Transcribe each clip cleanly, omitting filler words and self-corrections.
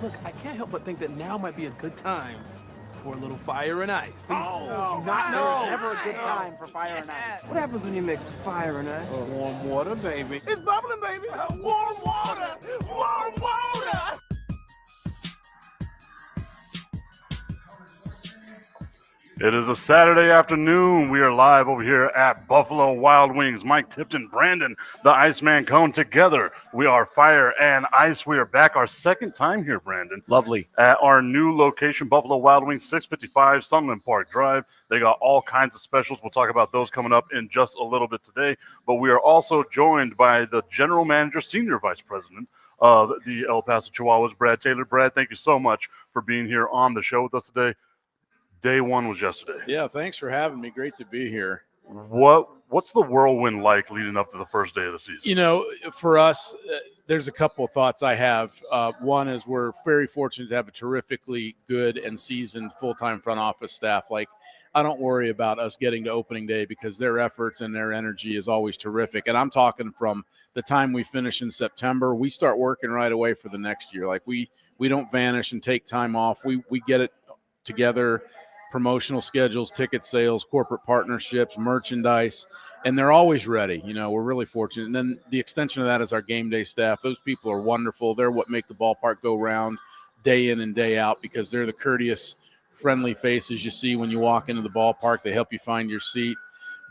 Look, I can't help but think that now might be a good time for a little fire and ice. Oh, Did you not know? there's never a good time for fire and ice. What happens when you mix fire and ice? Warm water, baby. It's bubbling, baby. Warm water. Warm water. It is a Saturday afternoon. We are live over here at Buffalo Wild Wings. Mike Tipton, Brandon, the Iceman Cone, together. We are fire and ice. We are back our second time here, Brandon. Lovely. At our new location, Buffalo Wild Wings, 655 Sunland Park Drive. They got all kinds of specials. We'll talk about those coming up in just a little bit today. But we are also joined by the General Manager, Senior Vice President of the El Paso Chihuahuas, Brad Talor. Brad, thank you so much for being here on the show with us today. Day one was yesterday. Yeah, thanks for having me. Great to be here. What's the whirlwind like leading up to the first day of the season? You know, for us, there's a couple of thoughts I have. One is we're very fortunate to have a terrifically good and seasoned full-time front office staff. Like, I don't worry about us getting to opening day because their efforts and their energy is always terrific. And I'm talking from the time we finish in September, we start working right away for the next year. Like, we don't vanish and take time off. We get it together. Promotional schedules, ticket sales, corporate partnerships, merchandise, and they're always ready. You know, we're really fortunate. And then the extension of that is our game day staff. Those people are wonderful. They're what make the ballpark go round day in and day out because they're the courteous, friendly faces you see when you walk into the ballpark. They help you find your seat.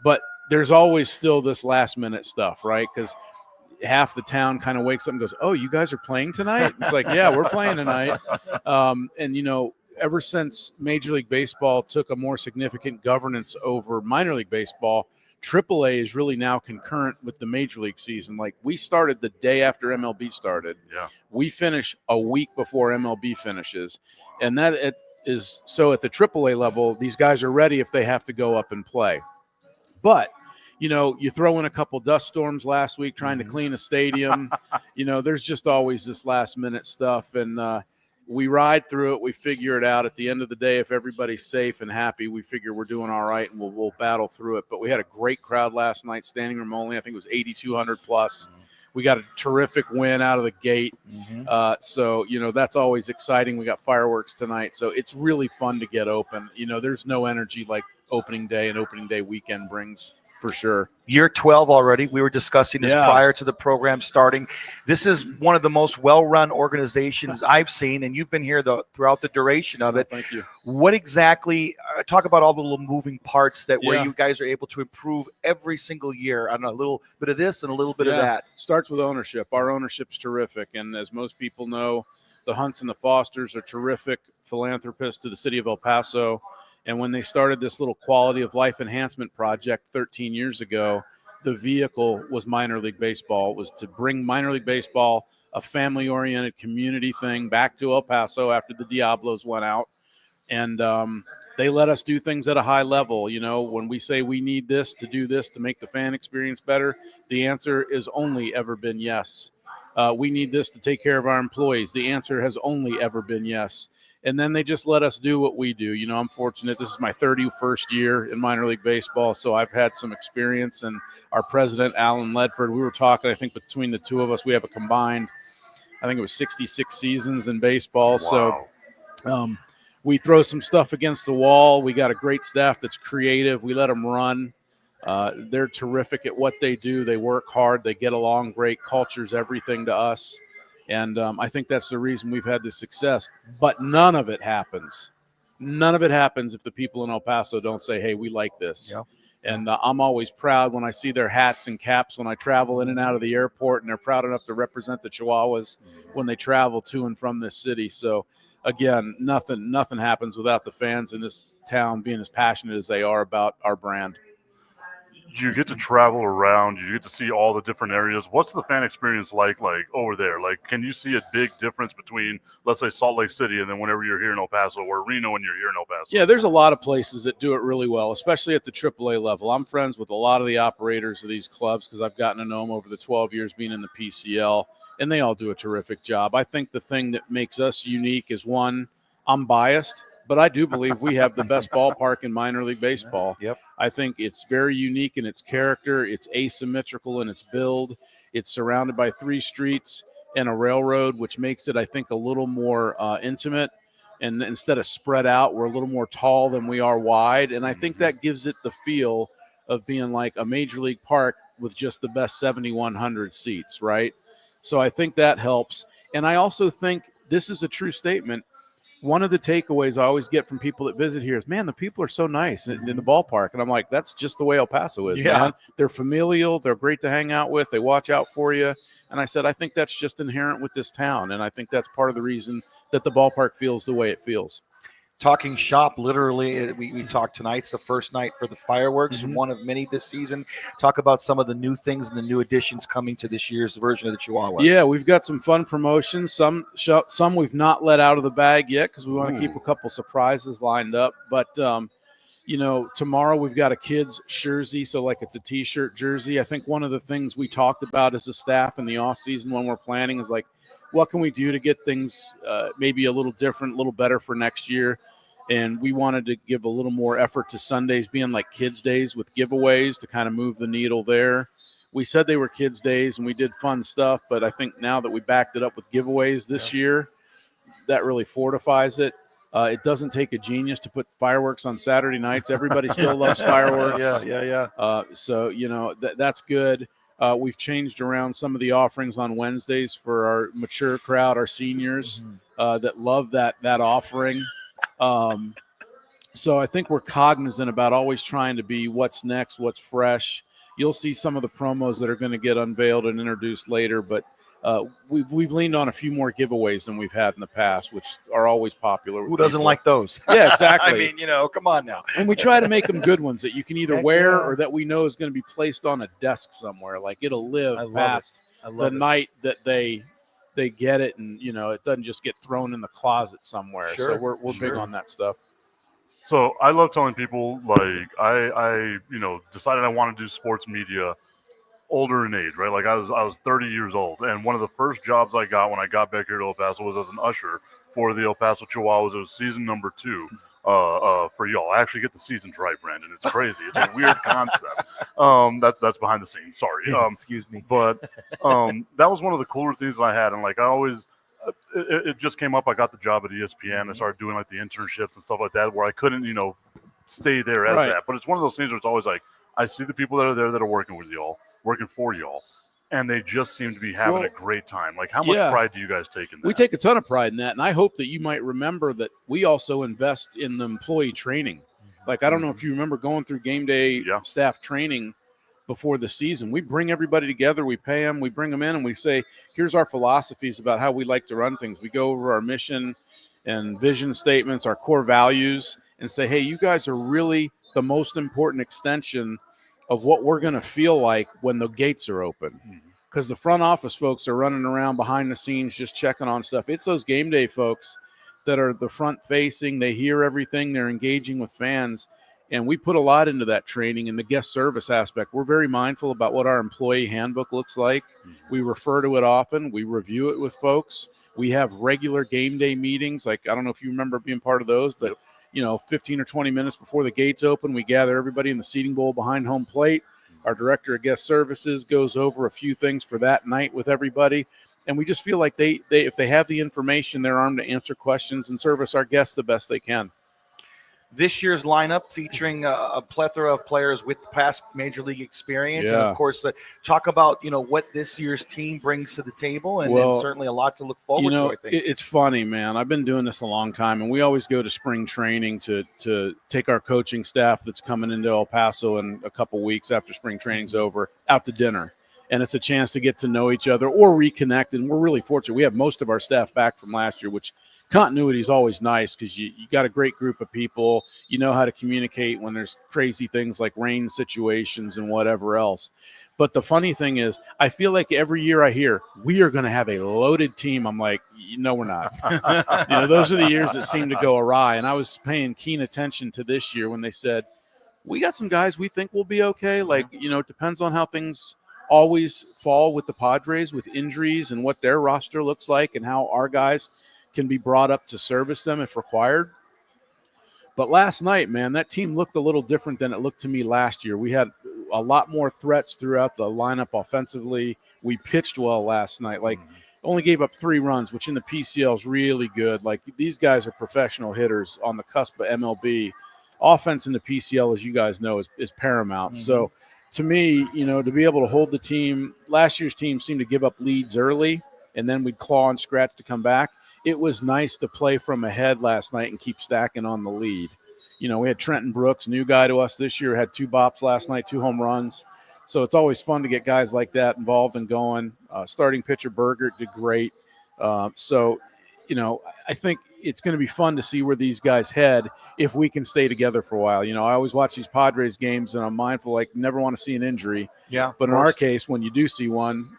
But there's always still this last-minute stuff, right? Because half the town kind of wakes up and goes, oh, you guys are playing tonight? It's like, yeah, we're playing tonight. And, you know, ever since Major League Baseball took a more significant governance over minor league baseball, AAA is really now concurrent with the Major League season. Like, we started the day after MLB started. Yeah. We finish a week before MLB finishes. And that it is so at the AAA level, these guys are ready if they have to go up and play. But, you know, you throw in a couple dust storms last week trying to clean a stadium. You know, there's just always this last minute stuff. And, we ride through it. We figure it out. At the end of the day, if everybody's safe and happy, we figure we're doing all right, and we'll battle through it. But we had a great crowd last night, standing room only. I think it was 8,200 plus. We got a terrific win out of the gate. So, you know, that's always exciting. We got fireworks tonight. So it's really fun to get open. You know, there's no energy like opening day and opening day weekend brings, for sure. Year 12 already. We were discussing this prior to the program starting. This is one of the most well-run organizations I've seen, and you've been here throughout the duration of it. Thank you. What exactly, talk about all the little moving parts that where you guys are able to improve every single year on a little bit of this and a little bit of that. Starts with ownership. Our ownership's terrific, and as most people know, the Hunts and the Fosters are terrific philanthropists to the city of El Paso. And when they started this little quality of life enhancement project 13 years ago, the vehicle was minor league baseball. It was to bring minor league baseball, a family-oriented community thing, back to El Paso after the Diablos went out. And they let us do things at a high level. You know, when we say we need this to do this to make the fan experience better, the answer is only ever been yes. We need this to take care of our employees. The answer has only ever been yes. And then they just let us do what we do. You know, I'm fortunate. This is my 31st year in minor league baseball, so I've had some experience. And our president, Alan Ledford, we were talking, I think between the two of us, we have a combined, I think it was 66 seasons in baseball. Wow. So we throw some stuff against the wall. We got a great staff that's creative. We let them run. They're terrific at what they do. They work hard. They get along great. Culture's everything to us. And I think that's the reason we've had this success. But none of it happens. None of it happens if the people in El Paso don't say, hey, we like this. Yep. And I'm always proud when I see their hats and caps when I travel in and out of the airport, and they're proud enough to represent the Chihuahuas when they travel to and from this city. So, again, nothing happens without the fans in this town being as passionate as they are about our brand. You get to travel around. You get to see all the different areas. What's the fan experience like over there? Like, can you see a big difference between, let's say, Salt Lake City and then whenever you're here in El Paso, or Reno when you're here in El Paso? Yeah, there's a lot of places that do it really well, especially at the AAA level. I'm friends with a lot of the operators of these clubs because I've gotten to know them over the 12 years being in the PCL, and they all do a terrific job. I think the thing that makes us unique is, one, I'm biased, but I do believe we have the best ballpark in minor league baseball. Yep. I think it's very unique in its character. It's asymmetrical in its build. It's surrounded by 3 streets. and a railroad, which makes it, I think, a little more intimate. And instead of spread out, we're a little more tall than we are wide. And I think that gives it the feel of being like a major league park with just the best 7,100 seats, right? So I think that helps. And I also think this is a true statement. One of the takeaways I always get from people that visit here is, man, the people are so nice in the ballpark. And I'm like, that's just the way El Paso is, man. They're familial. They're great to hang out with. They watch out for you. And I said, I think that's just inherent with this town. And I think that's part of the reason that the ballpark feels the way it feels. Talking shop, literally, we talked tonight. It's the first night for the fireworks, one of many this season. Talk about some of the new things and the new additions coming to this year's version of the Chihuahuas. Yeah, we've got some fun promotions. Some we've not let out of the bag yet because we want to keep a couple surprises lined up. But, tomorrow we've got a kid's jersey, so like it's a T-shirt jersey. I think one of the things we talked about as a staff in the off-season when we're planning is like, what can we do to get things maybe a little different, a little better for next year? And we wanted to give a little more effort to Sundays being like kids' days with giveaways to kind of move the needle there. We said they were kids' days and we did fun stuff, but I think now that we backed it up with giveaways this year, that really fortifies it. It doesn't take a genius to put fireworks on Saturday nights. Everybody still loves fireworks. So, that's good. We've changed around some of the offerings on Wednesdays for our mature crowd, our seniors that love that offering. So I think we're cognizant about always trying to be what's next, what's fresh. You'll see some of the promos that are going to get unveiled and introduced later, but we've leaned on a few more giveaways than we've had in the past, which are always popular. Who doesn't like those? Yeah, exactly. I mean, come on now. And we try to make them good ones that you can either wear or that we know is going to be placed on a desk somewhere. Like it'll live past the night that they get it, and it doesn't just get thrown in the closet somewhere. So we're big on that stuff. So I love telling people, like, I decided I want to do sports media older in age, right? Like I was 30 years old, and one of the first jobs I got when I got back here to El Paso was as an usher for the El Paso Chihuahuas. It was season number 2 for y'all. I actually get the seasons right, Brandon. It's crazy. It's a weird concept. That's behind the scenes. Sorry. Excuse me. But that was one of the cooler things that I had, and like I always. It just came up. I got the job at ESPN. I started doing like the internships and stuff like that, where I couldn't, stay there as that. But it's one of those things where it's always like I see the people that are there that are working with y'all, working for y'all, and they just seem to be having a great time. Like, how much pride do you guys take in that? We take a ton of pride in that, and I hope that you might remember that we also invest in the employee training. Like, I don't know if you remember going through game day staff training before the season. We bring everybody together, we pay them, we bring them in, and we say, here's our philosophies about how we like to run things. We go over our mission and vision statements, our core values, and say, hey, you guys are really the most important extension of what we're going to feel like when the gates are open. Because the front office folks are running around behind the scenes just checking on stuff. It's those game day folks that are the front facing. They hear everything. They're engaging with fans. And we put a lot into that training and the guest service aspect. We're very mindful about what our employee handbook looks like. We refer to it often. We review it with folks. We have regular game day meetings. Like, I don't know if you remember being part of those, but 15 or 20 minutes before the gates open, we gather everybody in the seating bowl behind home plate. Our director of guest services goes over a few things for that night with everybody. And we just feel like they if they have the information, they're armed to answer questions and service our guests the best they can. This year's lineup featuring a plethora of players with past major league experience, and of course, talk about what this year's team brings to the table, and certainly a lot to look forward to. I think it's funny, man. I've been doing this a long time, and we always go to spring training to take our coaching staff that's coming into El Paso in a couple weeks after spring training's over out to dinner. And it's a chance to get to know each other or reconnect. And we're really fortunate. We have most of our staff back from last year, which continuity is always nice because you got a great group of people. You know how to communicate when there's crazy things like rain situations and whatever else. But the funny thing is, I feel like every year I hear we are going to have a loaded team. I'm like, no, we're not. Those are the years that seem to go awry. And I was paying keen attention to this year when they said, we got some guys we think will be okay. Like, it depends on how things always fall with the Padres with injuries and what their roster looks like and how our guys can be brought up to service them if required. But last night, man, that team looked a little different than it looked to me last year. We had a lot more threats throughout the lineup offensively. We pitched well last night. Like only gave up 3 runs, which in the PCL is really good. Like, these guys are professional hitters on the cusp of MLB. Offense in the PCL, as you guys know, is paramount. Mm-hmm. So, to me, to be able to hold the team, last year's team seemed to give up leads early, and then we'd claw and scratch to come back. It was nice to play from ahead last night and keep stacking on the lead. We had Trenton Brooks, new guy to us this year, had 2 bops last night, 2 home runs. So it's always fun to get guys like that involved and going. Starting pitcher Berger did great. I think it's going to be fun to see where these guys head if we can stay together for a while. I always watch these Padres games, and I'm mindful, like, never want to see an injury. Yeah. But in our case, when you do see one,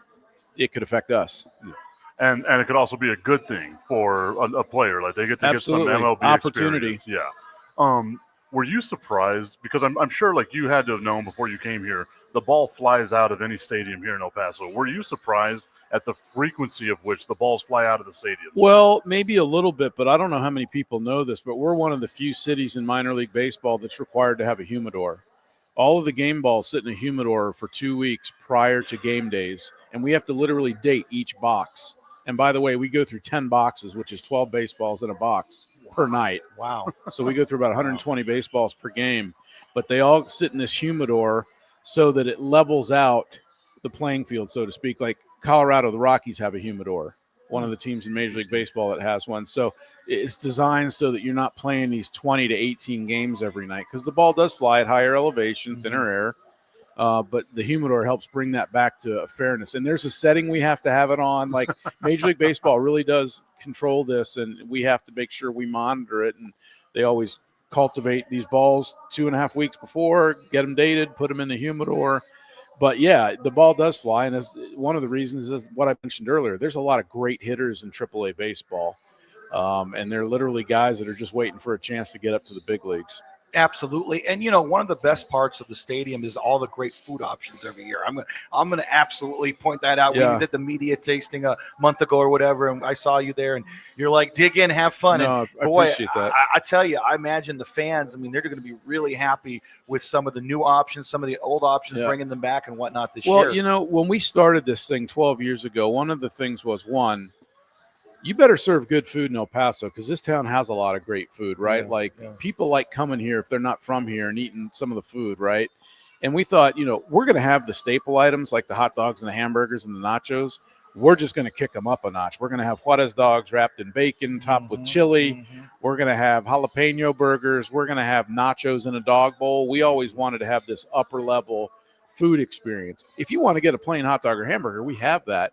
it could affect us. Yeah. And it could also be a good thing for a player. Like, they get to Absolutely. get some MLB opportunity. Experience. Yeah. Were you surprised? Because I'm sure, like, you had to have known before you came here, the ball flies out of any stadium here in El Paso. Were you surprised at the frequency of which the balls fly out of the stadium? Well, maybe a little bit, but I don't know how many people know this, but we're one of the few cities in minor league baseball that's required to have a humidor. All of the game balls sit in a humidor for 2 weeks prior to game days, and we have to literally date each box. And by the way, we go through 10 boxes, which is 12 baseballs in a box per night. Wow. So we go through about 120 baseballs per game, but they all sit in this humidor so that it levels out the playing field, so to speak. Like Colorado, the Rockies have a humidor, one of the teams in Major League Baseball that has one. So it's designed so that you're not playing these 20 to 18 games every night, because the ball does fly at higher elevation, thinner air. But the humidor helps bring that back to fairness. And there's a setting we have to have it on. Like, Major League Baseball really does control this, and we have to make sure we monitor it. And they always cultivate these balls 2.5 weeks before, get them dated, put them in the humidor. But, yeah, the ball does fly. And one of the reasons is what I mentioned earlier. There's a lot of great hitters in AAA baseball. And they're literally guys that are just waiting for a chance to get up to the big leagues. Absolutely. And, one of the best parts of the stadium is all the great food options every year. I'm going to absolutely point that out. Yeah. We did the media tasting a month ago or whatever, and I saw you there, and you're like, dig in, have fun. No, and I boy, appreciate that. I tell you, I imagine the fans, they're going to be really happy with some of the new options, some of the old options, bringing them back and whatnot this year. Well, when we started this thing 12 years ago, one of the things was, one, you better serve good food in El Paso, because this town has a lot of great food, right? People like coming here if they're not from here and eating some of the food, right? And we thought, we're going to have the staple items like the hot dogs and the hamburgers and the nachos. We're just going to kick them up a notch. We're going to have Juarez dogs wrapped in bacon, topped with chili. We're going to have jalapeno burgers. We're going to have nachos in a dog bowl. We always wanted to have this upper level food experience. If you want to get a plain hot dog or hamburger, we have that.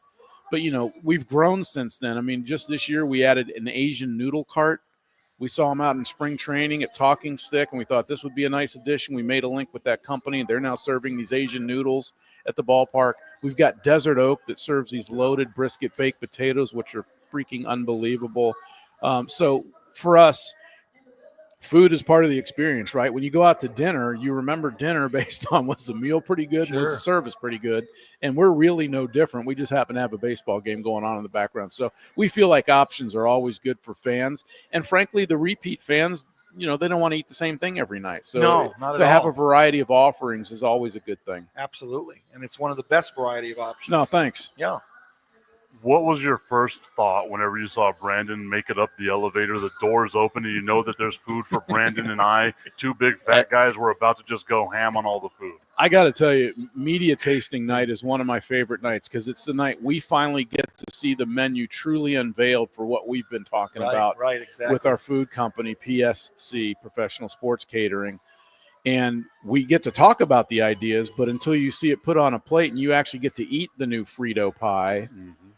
But, we've grown since then. Just this year we added an Asian noodle cart. We saw them out in spring training at Talking Stick, and we thought this would be a nice addition. We made a link with that company, and they're now serving these Asian noodles at the ballpark. We've got Desert Oak that serves these loaded brisket baked potatoes, which are freaking unbelievable. So for us, food is part of the experience, right? When you go out to dinner, you remember dinner based on, was the meal pretty good? Was the service pretty good? And we're really no different. We just happen to have a baseball game going on in the background. So we feel like options are always good for fans. And frankly, the repeat fans, they don't want to eat the same thing every night. So no, not at to all. have a variety of offerings is always a good thing. Absolutely. And it's one of the best variety of options. No, thanks. Yeah. What was your first thought whenever you saw Brandon make it up the elevator, the doors open, and you know that there's food for Brandon and I, 2 big fat guys, we're about to just go ham on all the food? I got to tell you, media tasting night is one of my favorite nights, because it's the night we finally get to see the menu truly unveiled for what we've been talking about with our food company, PSC, Professional Sports Catering. And we get to talk about the ideas, but until you see it put on a plate and you actually get to eat the new Frito pie,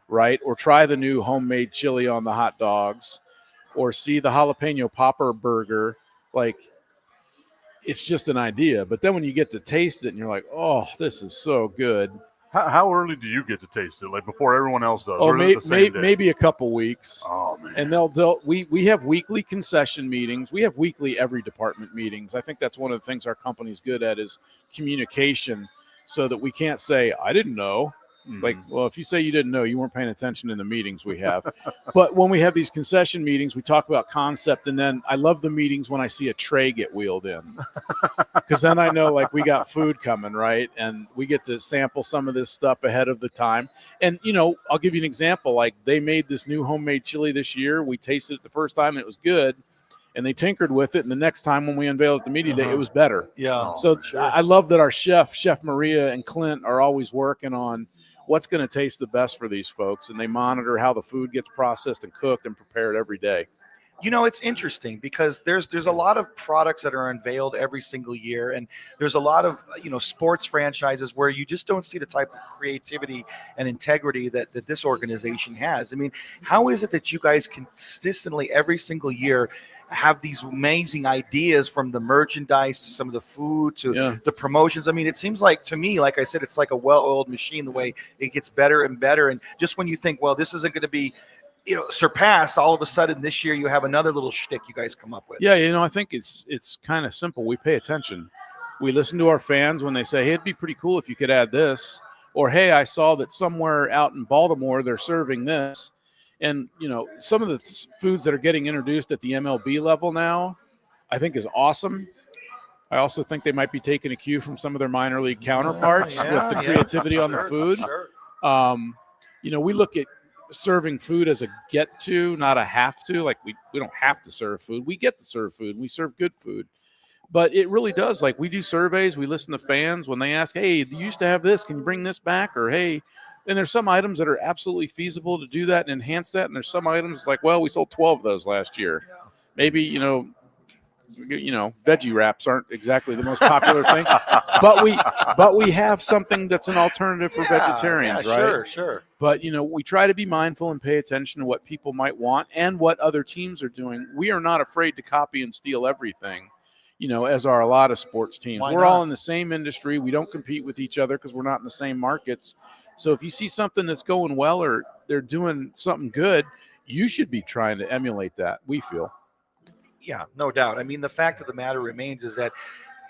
right? Or try the new homemade chili on the hot dogs, or see the jalapeno popper burger. Like, it's just an idea. But then when you get to taste it and you're like, oh, this is so good. How early do you get to taste it? Like before everyone else does? Oh, or is it the same day? maybe a couple weeks. Oh, man. And we have weekly concession meetings. We have weekly every department meetings. I think that's one of the things our company's good at, is communication, so that we can't say, I didn't know. Like, well, if you say you didn't know, you weren't paying attention in the meetings we have. But when we have these concession meetings, we talk about concept. And then I love the meetings when I see a tray get wheeled in, because then I know, like, we got food coming, right? And we get to sample some of this stuff ahead of the time. And, you know, I'll give you an example. Like, they made this new homemade chili this year. We tasted it the first time and it was good. And they tinkered with it. And the next time when we unveiled at the media day, it was better. Yeah. So I love that our Chef Maria and Clint are always working on what's going to taste the best for these folks. And they monitor how the food gets processed and cooked and prepared every day. You know, it's interesting because there's a lot of products that are unveiled every single year. And there's a lot of, you know, sports franchises where you just don't see the type of creativity and integrity that this organization has. I mean, how is it that you guys consistently every single year have these amazing ideas, from the merchandise to some of the food to the promotions? I mean, it seems like, to me, like I said, it's like a well-oiled machine, the way it gets better and better. And just when you think, well, this isn't going to be, you know, surpassed, all of a sudden this year you have another little shtick you guys come up with. Yeah, you know, I think it's kind of simple. We pay attention. We listen to our fans when they say, hey, it'd be pretty cool if you could add this. Or, hey, I saw that somewhere out in Baltimore they're serving this. And, you know, some of the foods that are getting introduced at the MLB level now, I think is awesome. I also think they might be taking a cue from some of their minor league counterparts with the creativity on the food. You know, we look at serving food as a get to, not a have to. Like, we don't have to serve food. We get to serve food. We serve good food. But it really does. Like, we do surveys. We listen to fans when they ask, hey, you used to have this. Can you bring this back? Or, hey, and there's some items that are absolutely feasible to do that and enhance that. And there's some items like, well, we sold 12 of those last year. Maybe, you know, veggie wraps aren't exactly the most popular thing, but we have something that's an alternative for vegetarians, right? Sure. But, you know, we try to be mindful and pay attention to what people might want and what other teams are doing. We are not afraid to copy and steal everything, you know, as are a lot of sports teams. We're all in the same industry. We don't compete with each other because we're not in the same markets. So if you see something that's going well or they're doing something good, you should be trying to emulate that, we feel. Yeah, no doubt. I mean, the fact of the matter remains is that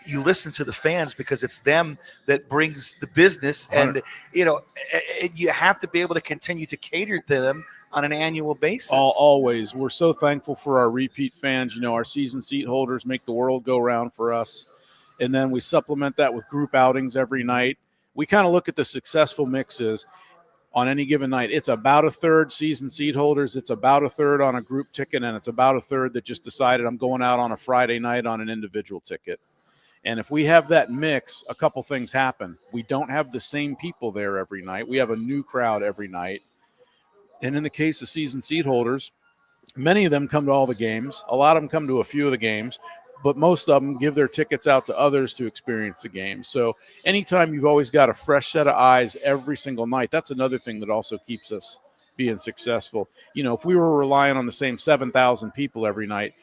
you listen to the fans because it's them that brings the business. And, you know, you have to be able to continue to cater to them on an annual basis. Always. We're so thankful for our repeat fans. You know, our season seat holders make the world go round for us. And then we supplement that with group outings every night. We kind of look at the successful mixes on any given night. It's about a third season seat holders. It's about a third on a group ticket. And it's about a third that just decided I'm going out on a Friday night on an individual ticket. And if we have that mix, a couple things happen. We don't have the same people there every night. We have a new crowd every night. And in the case of season seat holders, many of them come to all the games. A lot of them come to a few of the games. But most of them give their tickets out to others to experience the game. So anytime you've always got a fresh set of eyes every single night, that's another thing that also keeps us being successful. You know, if we were relying on the same 7,000 people every night,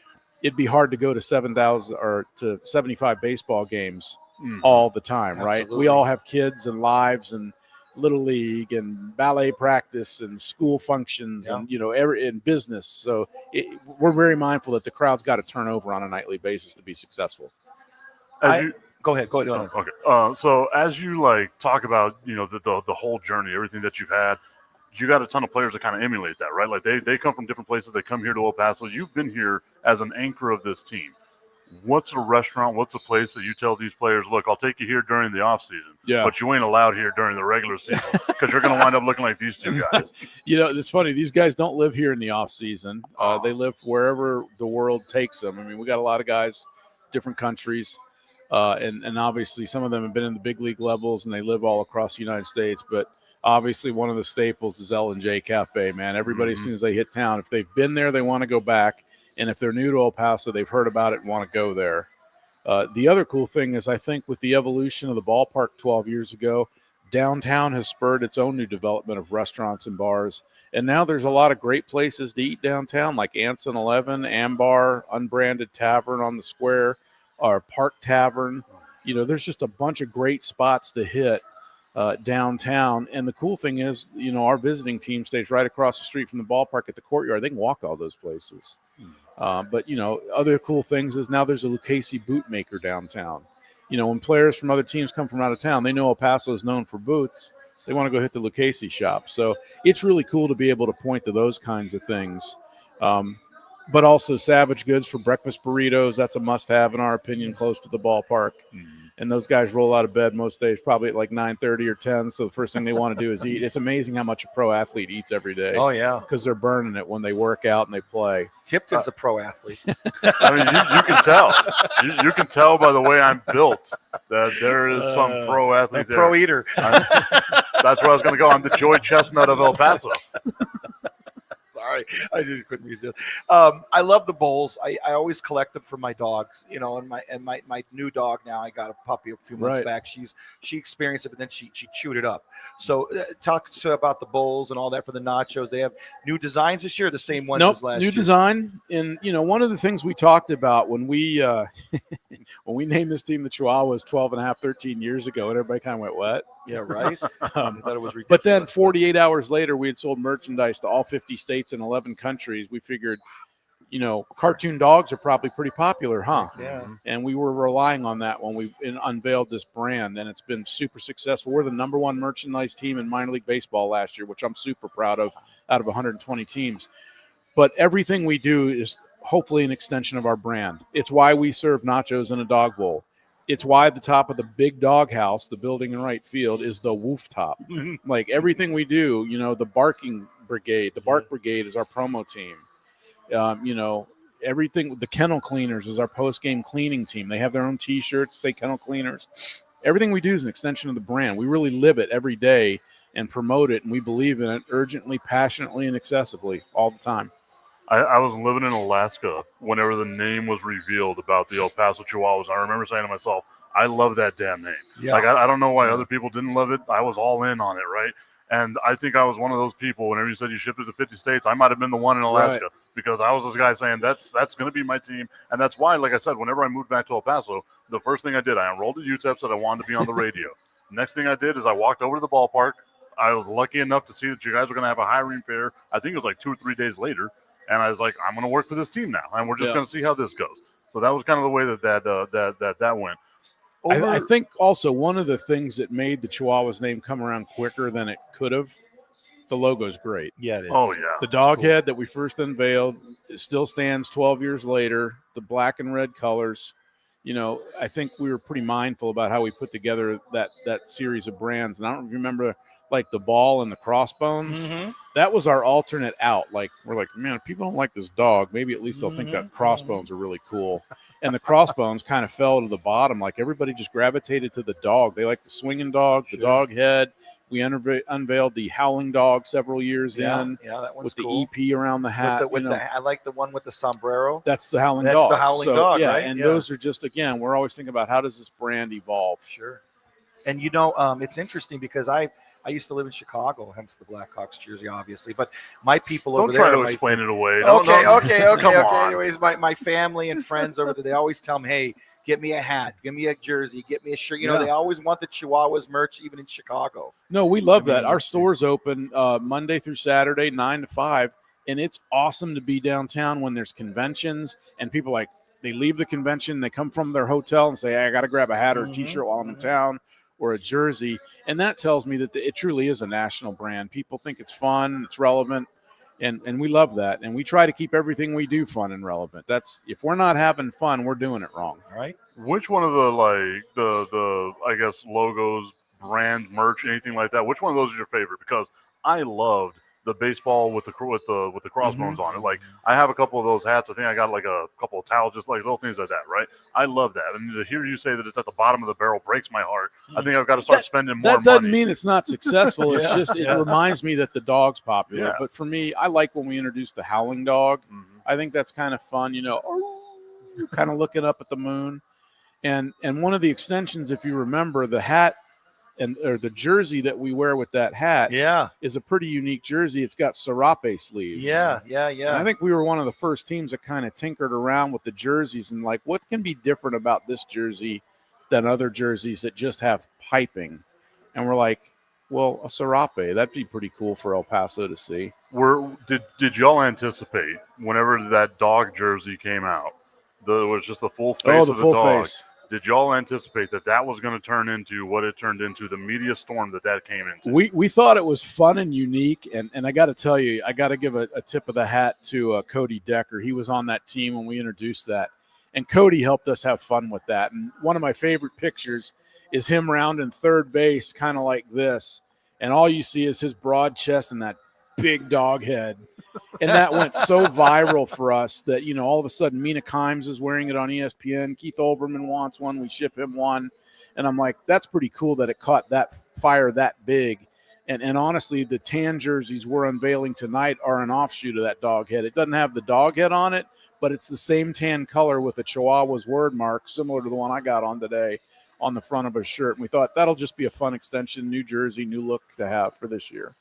it'd be hard to go to 7,000 or to 75 baseball games all the time, right? Absolutely. We all have kids and lives and little league and ballet practice and school functions and, you know, in business. So we're very mindful that the crowd's got to turn over on a nightly basis to be successful. Go ahead. Okay. So as you like talk about, you know, the whole journey, everything that you've had, you got a ton of players that kind of emulate that, right? Like they come from different places. They come here to El Paso. You've been here as an anchor of this team. What's a restaurant, what's a place that you tell these players, look, I'll take you here during the off season, but you ain't allowed here during the regular season because you're going to wind up looking like these two guys. You know, it's funny. These guys don't live here in the off season. They live wherever the world takes them. I mean, we got a lot of guys, different countries, and obviously some of them have been in the big league levels and they live all across the United States. But obviously one of the staples is L&J Cafe, man. Everybody, as soon as they hit town, if they've been there, they want to go back. And if they're new to El Paso, they've heard about it and want to go there. The other cool thing is I think with the evolution of the ballpark 12 years ago, downtown has spurred its own new development of restaurants and bars. And now there's a lot of great places to eat downtown, like Anson 11, Ambar, Unbranded Tavern on the Square, our Park Tavern. You know, there's just a bunch of great spots to hit downtown. And the cool thing is, you know, our visiting team stays right across the street from the ballpark at the courtyard. They can walk all those places. But, you know, other cool things is now there's a Lucchese boot maker downtown. You know, when players from other teams come from out of town, they know El Paso is known for boots. They want to go hit the Lucchese shop. So it's really cool to be able to point to those kinds of things. But also Savage Goods for breakfast burritos. That's a must-have in our opinion, close to the ballpark. And those guys roll out of bed most days probably at like 9:30 or 10. So the first thing they want to do is eat. It's amazing how much a pro athlete eats every day. Oh, yeah. Because they're burning it when they work out and they play. Tipton's a pro athlete. I mean, you can tell. You can tell by the way I'm built that there is some pro athlete there. Pro eater. That's where I was going to go. I'm the Joy Chestnut of El Paso. Sorry, I just couldn't resist. I love the bowls. I always collect them for my dogs, you know, and my new dog now. I got a puppy a few months back. She experienced it, but then she chewed it up. So talk about the bowls and all that for the nachos. They have new designs this year, the same ones as last year. New design. And you know, one of the things we talked about when we when we named this team the Chihuahuas 13 years ago, and everybody kind of went, "What?" Yeah, right. I thought it was ridiculous. But then 48 hours later, we had sold merchandise to all 50 states and 11 countries. We figured, you know, cartoon dogs are probably pretty popular, huh? Yeah. And we were relying on that when we unveiled this brand, and it's been super successful. We're the #1 merchandise team in minor league baseball last year, which I'm super proud of out of 120 teams. But everything we do is hopefully an extension of our brand. It's why we serve nachos in a dog bowl. It's why the top of the big dog house, the building in right field, is the woof top. Like everything we do, you know, the barking brigade, the bark brigade is our promo team. You know, everything, the kennel cleaners is our post-game cleaning team. They have their own T-shirts, say kennel cleaners. Everything we do is an extension of the brand. We really live it every day and promote it, and we believe in it urgently, passionately, and excessively all the time. I was living in Alaska whenever the name was revealed about the El Paso Chihuahuas. I remember saying to myself, I love that damn name. Yeah. Like, I don't know why other people didn't love it. I was all in on it, right? And I think I was one of those people, whenever you said you shipped it to 50 states, I might have been the one in Alaska because I was this guy saying that's going to be my team. And that's why, like I said, whenever I moved back to El Paso, the first thing I did, I enrolled at UTEP, said I wanted to be on the radio. Next thing I did is I walked over to the ballpark. I was lucky enough to see that you guys were going to have a hiring fair. I think it was like 2 or 3 days later. And I was like, I'm going to work for this team now, and we're just going to see how this goes. So that was kind of the way that went. I think also one of the things that made the Chihuahuas name come around quicker than it could have, the logo's great. Yeah, it is. Oh, yeah. The dog head that we first unveiled, it still stands 12 years later, the black and red colors. You know, I think we were pretty mindful about how we put together that series of brands. And I don't know if you remember, like the ball and the crossbones. Mm-hmm. That was our alternate out. Like, we're like, man, if people don't like this dog, maybe at least they'll think that crossbones are really cool. And the crossbones kind of fell to the bottom. Like, everybody just gravitated to the dog. They like the swinging dog, the dog head. We unveiled the howling dog several years in. Yeah, that one's with cool. The EP around the hat. I like the one with the sombrero. That's the howling dog. That's the howling dog, yeah, right? And those are just, again, we're always thinking about how does this brand evolve. Sure. And, you know, it's interesting because I used to live in Chicago, hence the Blackhawks jersey, obviously. But my people over there. Don't try to explain it away. Okay. Anyways, my family and friends over there, they always tell me, hey, get me a hat, get me a jersey, get me a shirt. You know, they always want the Chihuahuas merch, even in Chicago. No, we love that. Our store's open Monday through Saturday, 9 to 5. And it's awesome to be downtown when there's conventions and people like, they leave the convention, they come from their hotel and say, hey, I got to grab a hat or a T-shirt while I'm in town, or a jersey. And that tells me that it truly is a national brand. People think it's fun, it's relevant, and we love that. And we try to keep everything we do fun and relevant. That's, if we're not having fun, we're doing it wrong. All right. Which one of the I guess logos, brand, merch, anything like that, which one of those is your favorite? Because I loved the baseball with the crossbones on it. Like, I have a couple of those hats. I think I got like a couple of towels, just like little things like that, right? I love that. And to hear you say that it's at the bottom of the barrel breaks my heart. I think I've got to start spending more money. That doesn't mean it's not successful. It's just, it reminds me that the dog's popular. Yeah. But for me, I like when we introduced the howling dog. I think that's kind of fun, you know, kind of looking up at the moon. And one of the extensions, if you remember, the hat or the jersey that we wear with that hat is a pretty unique jersey. It's got serape sleeves. Yeah. And I think we were one of the first teams that kind of tinkered around with the jerseys and like, what can be different about this jersey than other jerseys that just have piping? And we're like, well, a serape, that'd be pretty cool for El Paso to see. Did y'all anticipate whenever that dog jersey came out? It was just the full face of the full dog. face. Did y'all anticipate that was going to turn into what it turned into, the media storm that came into? We thought it was fun and unique, and I got to tell you, I got to give a tip of the hat to Cody Decker. He was on that team when we introduced that, and Cody helped us have fun with that. And one of my favorite pictures is him rounding third base, kind of like this, and all you see is his broad chest and that big dog head. And that went so viral for us that, all of a sudden Mina Kimes is wearing it on ESPN. Keith Olbermann wants one. We ship him one. And I'm like, that's pretty cool that it caught that fire that big. And honestly, the tan jerseys we're unveiling tonight are an offshoot of that dog head. It doesn't have the dog head on it, but it's the same tan color with a Chihuahuas word mark, similar to the one I got on today on the front of a shirt. And we thought that'll just be a fun extension, new jersey, new look to have for this year.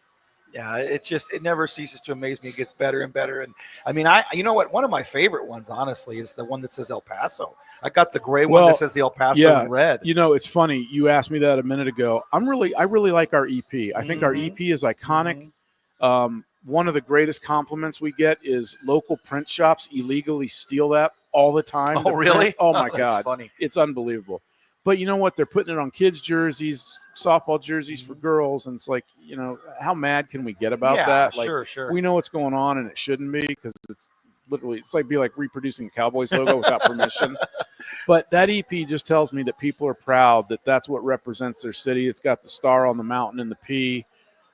Yeah, it never ceases to amaze me. It gets better and better. And I mean, you know what? One of my favorite ones, honestly, is the one that says El Paso. I got the gray one that says the El Paso in red. It's funny. You asked me that a minute ago. I really like our EP. I think our EP is iconic. One of the greatest compliments we get is local print shops illegally steal that all the time. Oh, really? Oh my God. Funny. It's unbelievable. But you know what? They're putting it on kids' jerseys, softball jerseys for girls. And it's like, how mad can we get about that? Like, sure. We know what's going on and it shouldn't be, because it's like reproducing a Cowboys logo without permission. But that EP just tells me that people are proud that that's what represents their city. It's got the star on the mountain and the P.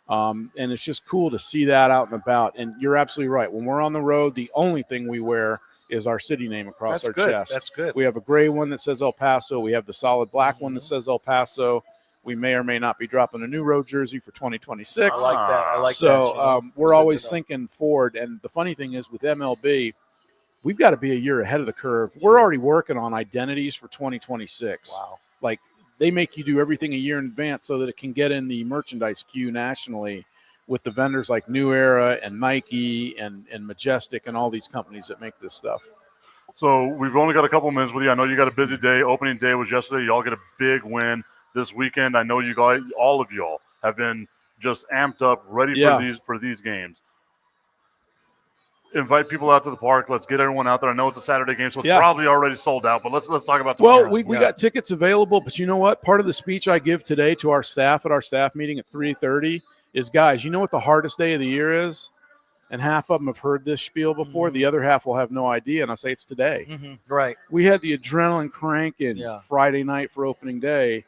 And it's just cool to see that out and about. And you're absolutely right. When we're on the road, the only thing we wear is our city name across our chest. That's good. We have a gray one that says El Paso. We have the solid black one that says El Paso. We may or may not be dropping a new road jersey for 2026. I like that. I like so, that. we're always thinking forward. And the funny thing is with MLB, we've got to be a year ahead of the curve. We're already working on identities for 2026. Wow. Like, they make you do everything a year in advance so that it can get in the merchandise queue nationally with the vendors like New Era and Nike and Majestic and all these companies that make this stuff. So we've only got a couple minutes with you. I know you got a busy day. Opening day was yesterday. Y'all get a big win this weekend. I know you guys, all of y'all, have been just amped up, ready for these games. Invite people out to the park. Let's get everyone out there. I know it's a Saturday game, so it's probably already sold out. But let's talk about tomorrow. Well, we got tickets available, but you know what? Part of the speech I give today to our staff at our staff meeting at 3:30 is, guys, you know what the hardest day of the year is? And half of them have heard this spiel before. The other half will have no idea. And I say it's today. Right. We had the adrenaline cranking Friday night for opening day.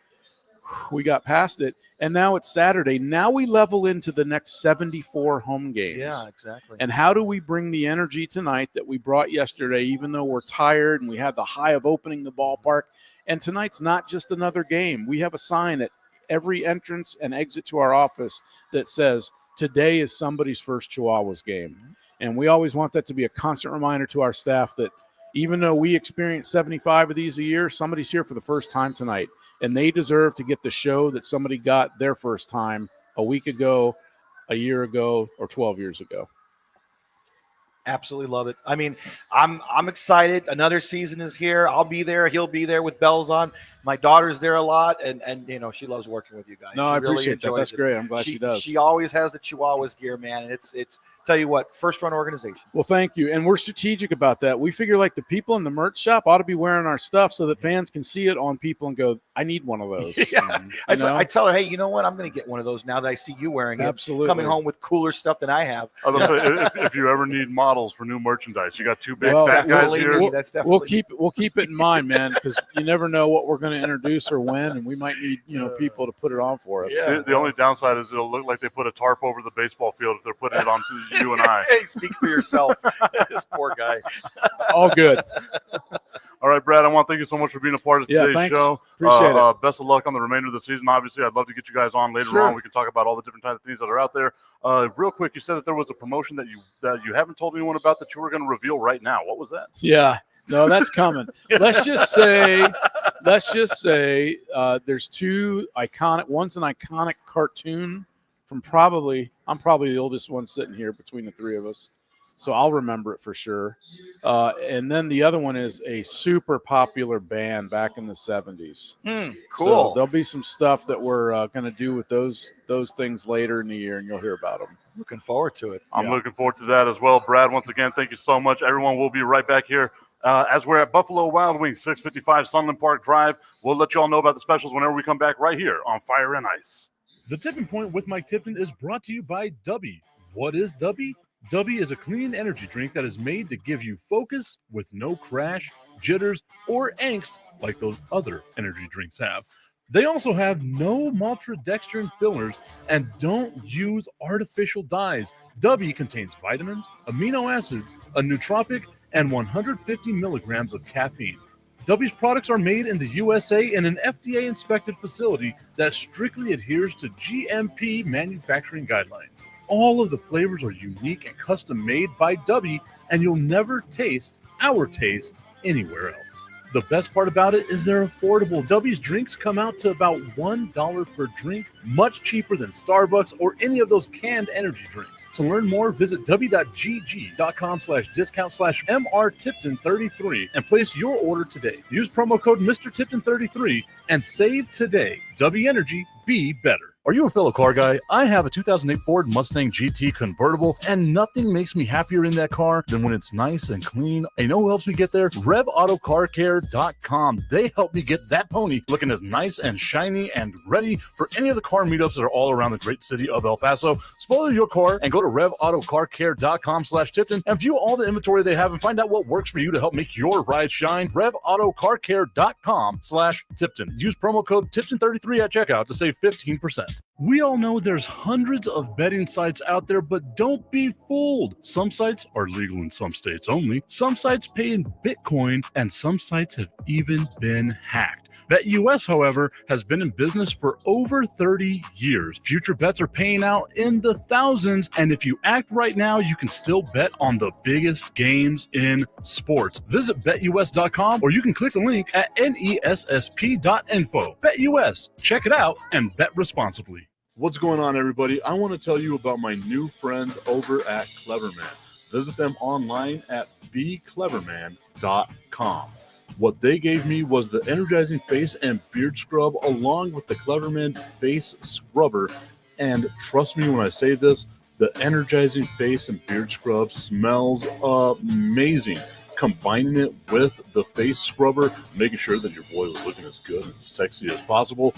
We got past it. And now it's Saturday. Now we level into the next 74 home games. Yeah, exactly. And how do we bring the energy tonight that we brought yesterday, even though we're tired and we had the high of opening the ballpark? And tonight's not just another game. We have a sign at every entrance and exit to our office that says, today is somebody's first Chihuahuas game. And we always want that to be a constant reminder to our staff that even though we experience 75 of these a year, somebody's here for the first time tonight. And they deserve to get the show that somebody got their first time a week ago, a year ago, or 12 years ago. Absolutely love it. I mean, I'm excited. Another season is here. I'll be there. He'll be there with bells on. My daughter's there a lot, and she loves working with you guys. No, she I really appreciate that. That's great. I'm glad she does. She always has the Chihuahuas gear, man. And it's tell you what, first run organization. Well, thank you. And we're strategic about that. We figure like the people in the merch shop ought to be wearing our stuff so that fans can see it on people and go, I need one of those. I tell her, hey, you know what? I'm going to get one of those now that I see you wearing it. Absolutely. Coming home with cooler stuff than I have. I was gonna say, if you ever need models for new merchandise, you got two big fat guys here. We'll keep it in mind, man, because you never know what we're going to introduce or when, and we might need people to put it on for us. Yeah. The only downside is it'll look like they put a tarp over the baseball field if they're putting it onto you and I. Hey, speak for yourself. This poor guy. All good. All right, Brad, I want to thank you so much for being a part of today's show. Appreciate it. Best of luck on the remainder of the season. Obviously, I'd love to get you guys on later on. We can talk about all the different types of things that are out there. Real quick, you said that there was a promotion that you haven't told anyone about that you were going to reveal right now. What was that? Yeah. No, that's coming. Let's just say there's two iconic. One's an iconic cartoon from I'm probably the oldest one sitting here between the three of us, so I'll remember it for sure. And then the other one is a super popular band back in the 70s. Cool. So there'll be some stuff that we're going to do with those things later in the year, and you'll hear about them. Looking forward to it. I'm looking forward to that as well. Brad, once again, thank you so much. Everyone will be right back here As we're at Buffalo Wild Wings, 655 Sunland Park Drive. We'll let you all know about the specials whenever we come back right here on Fire and Ice. The Tipping Point with Mike Tipton is brought to you by Dubby. What is Dubby? Dubby is a clean energy drink that is made to give you focus with no crash, jitters, or angst like those other energy drinks have. They also have no maltodextrin fillers and don't use artificial dyes. Dubby contains vitamins, amino acids, a nootropic, and 150 milligrams of caffeine. Dubby's products are made in the USA in an FDA-inspected facility that strictly adheres to GMP manufacturing guidelines. All of the flavors are unique and custom-made by Dubby, and you'll never taste our taste anywhere else. The best part about it is they're affordable. Dubby's drinks come out to about $1 per drink, much cheaper than Starbucks or any of those canned energy drinks. To learn more, visit w.gg.com/discount/MRTipton33 and place your order today. Use promo code MrTipton33 and save today. Dubby Energy, be better. Are you a fellow car guy? I have a 2008 Ford Mustang GT convertible, and nothing makes me happier in that car than when it's nice and clean. And you know who helps me get there? RevAutoCarCare.com. They help me get that pony looking as nice and shiny and ready for any of the car meetups that are all around the great city of El Paso. Spoil your car and go to RevAutoCarCare.com/Tipton and view all the inventory they have and find out what works for you to help make your ride shine. RevAutoCarCare.com/Tipton. Use promo code Tipton33 at checkout to save 15%. We all know there's hundreds of betting sites out there, but don't be fooled. Some sites are legal in some states only. Some sites pay in Bitcoin, and some sites have even been hacked. BetUS, however, has been in business for over 30 years. Future bets are paying out in the thousands, and if you act right now, you can still bet on the biggest games in sports. Visit BetUS.com, or you can click the link at nessp.info. BetUS, check it out and bet responsibly. What's going on, everybody? I want to tell you about my new friends over at Cleverman. Visit them online at becleverman.com. What they gave me was the energizing face and beard scrub along with the Cleverman face scrubber. And trust me when I say this, the energizing face and beard scrub smells amazing. Combining it with the face scrubber, making sure that your boy was looking as good and sexy as possible,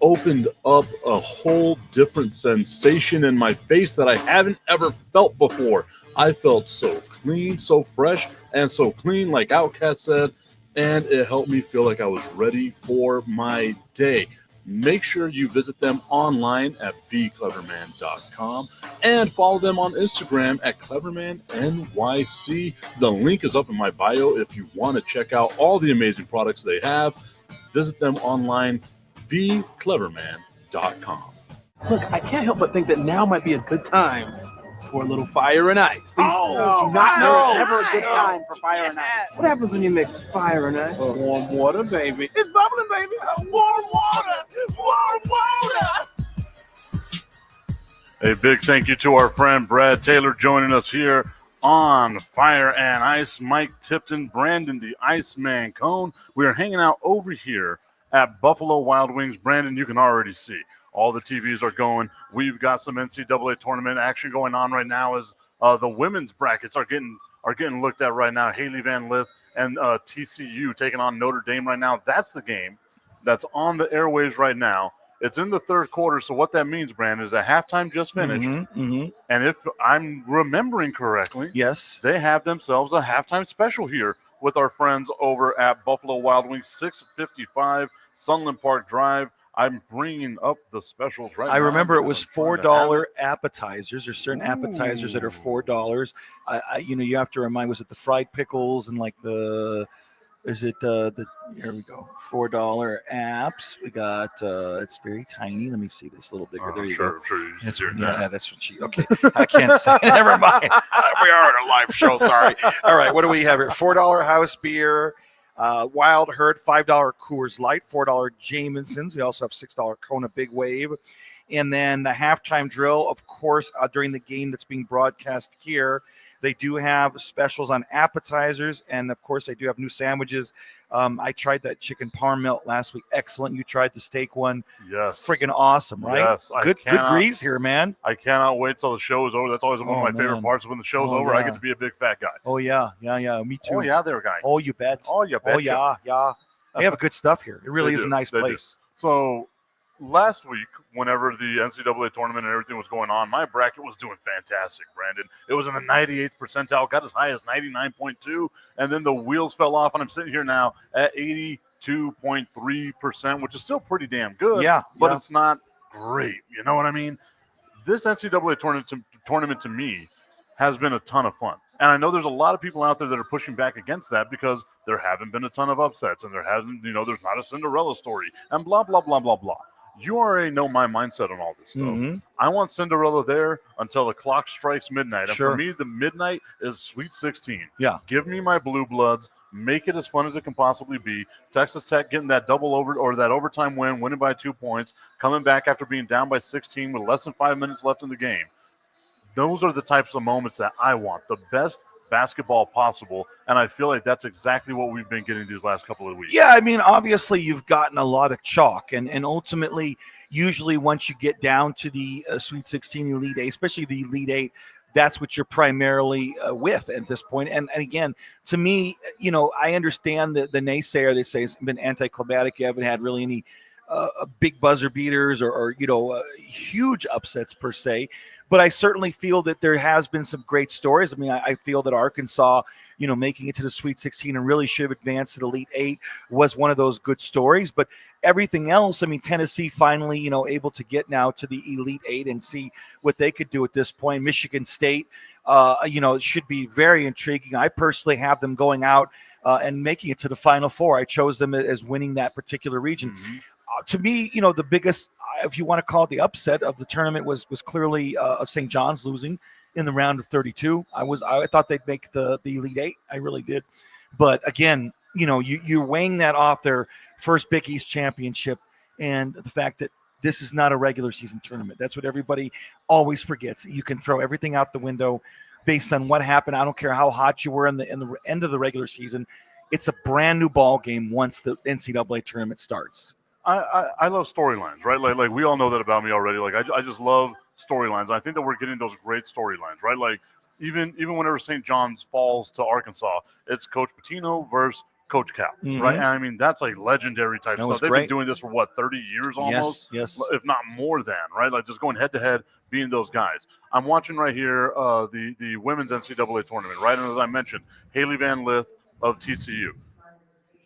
opened up a whole different sensation in my face that I haven't ever felt before. I felt so clean, so fresh, and so clean, like Outcast said, and it helped me feel like I was ready for my day. Make sure you visit them online at becleverman.com and follow them on Instagram at clevermannyc. The link is up in my bio if you want to check out all the amazing products they have. Visit them online, becleverman.com. Look, I can't help but think that now might be a good time for a little fire and ice. Oh, not know it's never a good time for fire and ice. What happens when you mix fire and ice? Warm water, baby. It's bubbling, baby. Warm water. Warm water. A big thank you to our friend Brad Taylor joining us here on Fire and Ice. Mike Tipton, Brandon, the Iceman Cone. We are hanging out over here at Buffalo Wild Wings. Brandon, you can already see all the TVs are going. We've got some NCAA tournament action going on right now as the women's brackets are getting looked at right now. Haley Van Lith and TCU taking on Notre Dame right now. That's the game that's on the airwaves right now. It's in the third quarter, so what that means, Brandon, is that halftime just finished. And if I'm remembering correctly, yes, they have themselves a halftime special here with our friends over at Buffalo Wild Wings, 655 Sunland Park Drive. I'm bringing up the specials right now. I remember it was $4 appetizers. There's certain appetizers that are $4. You have to remind, was it the fried pickles and like the here we go, $4 apps. We got, it's very tiny. Let me see this a little bigger. There you go. Yeah, that's what okay. I can't say. Never mind. We are on a live show. Sorry. All right. What do we have here? $4 house beer. Wild Herd, $5 Coors Light, $4 Jameson's. We also have $6 Kona Big Wave. And then the halftime drill, of course, during the game that's being broadcast here, They do have specials on appetizers, and of course, they do have new sandwiches. I tried that chicken parm melt last week. Excellent. You tried the steak one. Yes. Freaking awesome, right? Yes. Good grease here, man. I cannot wait till the show is over. That's always one of my favorite parts. When the show's over, yeah. I get to be a big fat guy. Oh, yeah. Me too. Oh, yeah, there, guy. Oh, you bet. Oh, you bet. Oh, yeah. They have good stuff here. It really is a nice place. So last week, whenever the NCAA tournament and everything was going on, my bracket was doing fantastic, Brandon. It was in the 98th percentile, got as high as 99.2, and then the wheels fell off, and I'm sitting here now at 82.3%, which is still pretty damn good. Yeah. But it's not great. You know what I mean? This NCAA tournament to me has been a ton of fun. And I know there's a lot of people out there that are pushing back against that because there haven't been a ton of upsets and there's not a Cinderella story and blah, blah, blah, blah, blah. You already know my mindset on all this stuff. Mm-hmm. I want Cinderella there until the clock strikes midnight. And for me, the midnight is Sweet 16. Yeah. Give me my Blue Bloods. Make it as fun as it can possibly be. Texas Tech getting that that overtime win, winning by 2 points, coming back after being down by 16 with less than 5 minutes left in the game. Those are the types of moments that I want, the best basketball possible, and I feel like that's exactly what we've been getting these last couple of weeks. Yeah, I mean, obviously you've gotten a lot of chalk, and ultimately, usually once you get down to the Sweet 16 Elite 8, especially the Elite 8, that's what you're primarily with at this point. And again, to me, I understand the naysayer. They say it's been anticlimactic. You haven't had really any big buzzer beaters or huge upsets per se. But I certainly feel that there has been some great stories. I mean, I feel that Arkansas, making it to the Sweet 16 and really should have advanced to the Elite 8 was one of those good stories. But everything else, I mean, Tennessee finally, able to get now to the Elite 8 and see what they could do at this point. Michigan State, it should be very intriguing. I personally have them going out and making it to the Final Four. I chose them as winning that particular region. Mm-hmm. To me, the biggest, if you want to call it the upset of the tournament, was clearly St. John's losing in the round of 32. I thought they'd make the Elite 8. I really did. But again, you're weighing that off their first Big East championship and the fact that this is not a regular season tournament. That's what everybody always forgets. You can throw everything out the window based on what happened. I don't care how hot you were in the end of the regular season. It's a brand new ball game once the NCAA tournament starts. I love storylines, right? Like we all know that about me already. Like I just love storylines. I think that we're getting those great storylines, right? Like even whenever St. John's falls to Arkansas, it's Coach Pitino versus Coach Cal, mm-hmm. right? And I mean, that's like legendary type stuff. They've been doing this for 30 years almost? Yes. If not more than, right? Like just going head to head, being those guys. I'm watching right here the women's NCAA tournament, right? And as I mentioned, Haley Van Lith of TCU.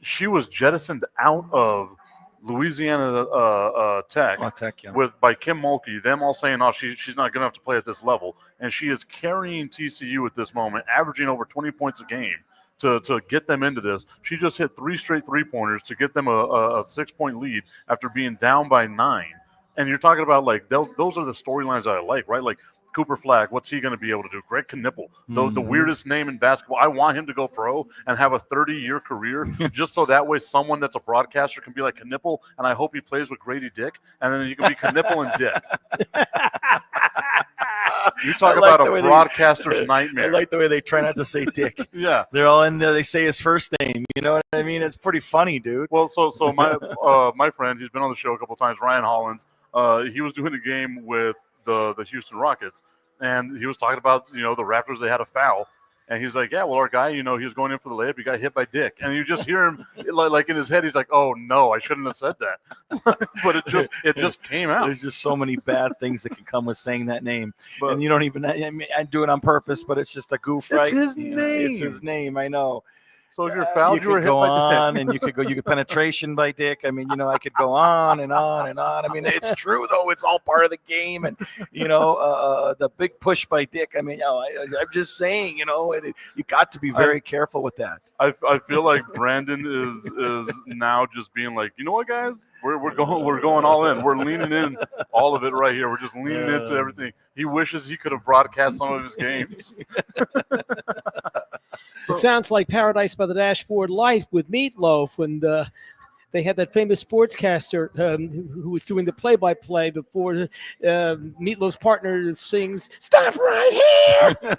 She was jettisoned out of Louisiana Tech, by Kim Mulkey, them all saying, she's not good enough to play at this level. And she is carrying TCU at this moment, averaging over 20 points a game to get them into this. She just hit 3 straight three-pointers to get them a 6-point lead after being down by 9. And you're talking about, like, those are the storylines that I like, right? Like, Cooper Flagg, what's he going to be able to do? Greg Knipple, the weirdest name in basketball. I want him to go pro and have a 30-year career just so that way someone that's a broadcaster can be like Knipple, and I hope he plays with Grady Dick, and then you can be Knipple and Dick. You talk about a broadcaster's nightmare. I like the way they try not to say Dick. Yeah. They're all in there. They say his first name. You know what I mean? It's pretty funny, dude. Well, so my friend, he's been on the show a couple times, Ryan Hollins, he was doing a game with the Houston Rockets, and he was talking about, the Raptors, they had a foul, and he's like, yeah, well, our guy, he was going in for the layup, he got hit by Dick, and you just hear him like in his head, he's like, oh no, I shouldn't have said that. But it just came out. There's just so many bad things that can come with saying that name, and you don't even, I do it on purpose, but it's just a goof, right? It's his name. It's his name, I know. So if you're fouled, you were hit by Dick. On, and you could penetration by Dick. I mean, I could go on and on and on. I mean, it's true though. It's all part of the game, and the big push by Dick. I mean, I'm just saying, you got to be very careful with that. I feel like Brandon is now just being like, you know what, guys, we're going all in. We're leaning in all of it right here. We're just leaning into everything. He wishes he could have broadcast some of his games. So, it sounds like Paradise by the Dashboard Life with Meatloaf, and they had that famous sportscaster who was doing the play-by-play before Meatloaf's partner sings, "Stop right here!"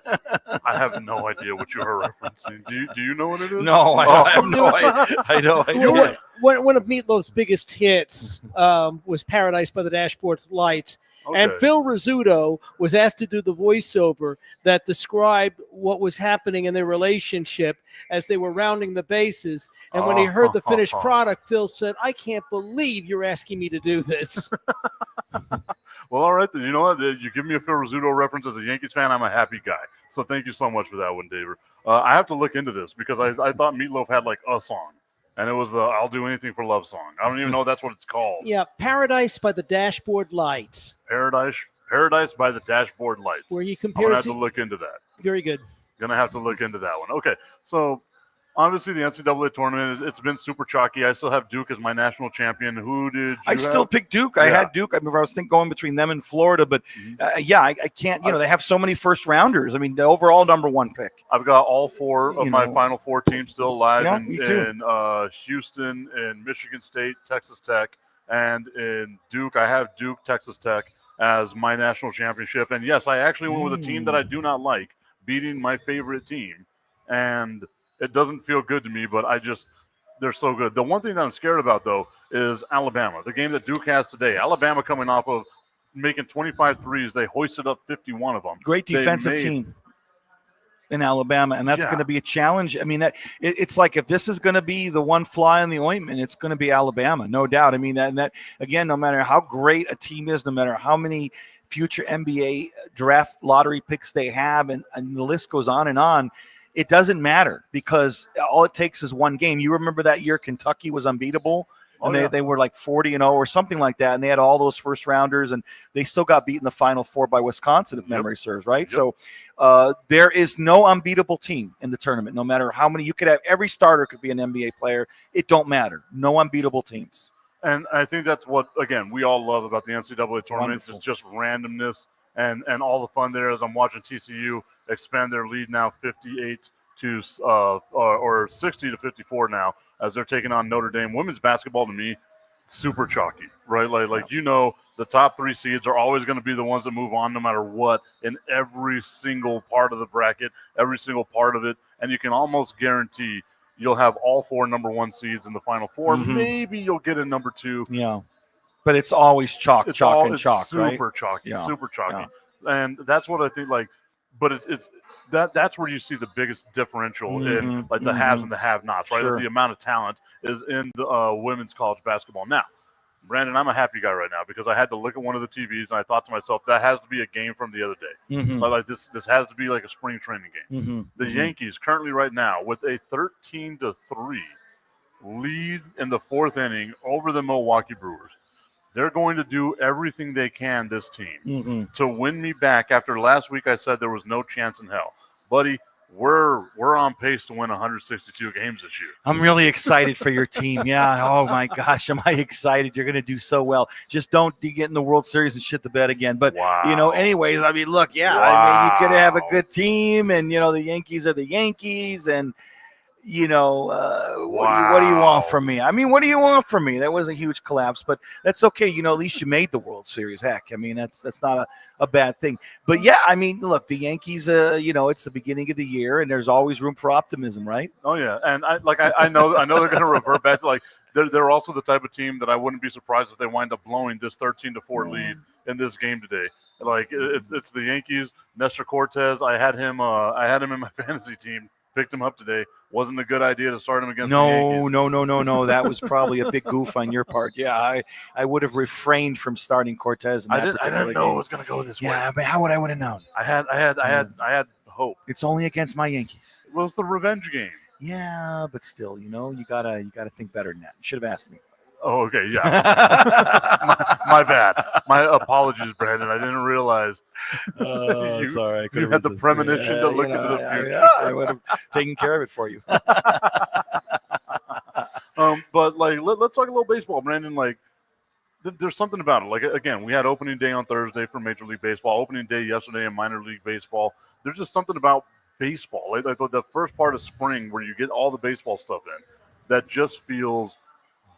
I have no idea what you are referencing. Do you know what it is? No, I have no idea. I know. One of Meatloaf's biggest hits was "Paradise by the Dashboard Lights." Okay. And Phil Rizzuto was asked to do the voiceover that described what was happening in their relationship as they were rounding the bases. And when he heard the finished product, Phil said, "I can't believe you're asking me to do this." Well, all right, then. You know what? You give me a Phil Rizzuto reference as a Yankees fan, I'm a happy guy. So thank you so much for that one, David. I have to look into this because I thought Meatloaf had like a song. And it was the "I'll Do Anything for Love" song. I don't even know that's what it's called. Yeah, "Paradise by the Dashboard Lights." Paradise by the Dashboard Lights. Where you I'm compare. going to have to look into that. Very good. Going to have to look into that one. Okay, so obviously the NCAA tournament, it's been super chalky. I still have Duke as my national champion. Who did you I still have? pick Duke. I had Duke. I remember I was going between them and Florida, but I can't. They have so many first rounders. I mean, the overall number one pick. I've got all four of my Final Four teams still alive me in Houston, in Michigan State, Texas Tech, and in Duke. I have Duke, Texas Tech as my national championship. And yes, I actually went with a team that I do not like, beating my favorite team. And it doesn't feel good to me, but they're so good. The one thing that I'm scared about, though, is Alabama, the game that Duke has today. Alabama coming off of making 25 threes. They hoisted up 51 of them. Great defensive team in Alabama, and that's going to be a challenge. I mean, it's like if this is going to be the one fly in the ointment, it's going to be Alabama, no doubt. I mean, that again, no matter how great a team is, no matter how many future NBA draft lottery picks they have, and the list goes on, it doesn't matter because all it takes is one game. You remember that year Kentucky was unbeatable? And they were like 40-0 or something like that, and they had all those first rounders, and they still got beat in the Final Four by Wisconsin, if memory serves, right? Yep. So there is no unbeatable team in the tournament, no matter how many you could have. Every starter could be an NBA player. It don't matter. No unbeatable teams. And I think that's what, again, we all love about the NCAA tournament. Wonderful. It's just randomness and all the fun there. As I'm watching TCU expand their lead now 58 to or 60 to 54 now, as they're taking on Notre Dame. Women's basketball, to me, super chalky, right? Like the top three seeds are always going to be the ones that move on no matter what in every single part of the bracket, every single part of it. And you can almost guarantee you'll have all four number one seeds in the Final Four. Mm-hmm. Maybe you'll get a number two. Yeah. But it's always chalk, it's chalk, all, and chalk, super right? Chalky, Yeah. super chalky. Yeah. And that's what I think, but that's where you see the biggest differential in the haves and the have-nots, right? Sure. The amount of talent is in the women's college basketball. Now, Brandon, I'm a happy guy right now because I had to look at one of the TVs and I thought to myself, that has to be a game from the other day. Mm-hmm. This has to be like a spring training game. Mm-hmm. The Yankees currently right now with a 13-3 lead in the fourth inning over the Milwaukee Brewers. They're going to do everything they can, this team, to win me back. After last week I said there was no chance in hell. Buddy, we're on pace to win 162 games this year. I'm really excited for your team. Yeah. Oh, my gosh. Am I excited? You're going to do so well. Just don't get in the World Series and shit the bed again. But, anyways, I mean, look, I mean, you could have a good team, and, the Yankees are the Yankees, and, what do you want from me? I mean, what do you want from me? That was a huge collapse, but that's okay. At least you made the World Series. Heck, I mean, that's not a bad thing. But yeah, I mean, look, the Yankees, it's the beginning of the year, and there's always room for optimism, right? Oh yeah, and I know they're going to revert back to they're also the type of team that I wouldn't be surprised if they wind up blowing this 13-4 lead in this game today. It's the Yankees. Nestor Cortez, I had him in my fantasy team. Picked him up today. Wasn't a good idea to start him against the Yankees. No. That was probably a big goof on your part. Yeah, I would have refrained from starting Cortez in that particular game. I didn't know it was going to go this way. Yeah, but how would I would have known? I had hope. It's only against my Yankees. It was the revenge game. Yeah, but still, you gotta think better than that. You should have asked me. Oh, okay, yeah. my bad. My apologies, Brandon. I didn't realize. Sorry. You had the premonition to look into the future. Yeah, I would have taken care of it for you. But let's talk a little baseball, Brandon. There's something about it. Again, we had opening day on Thursday for Major League Baseball. Opening day yesterday in minor league baseball. There's just something about baseball. The first part of spring where you get all the baseball stuff in that just feels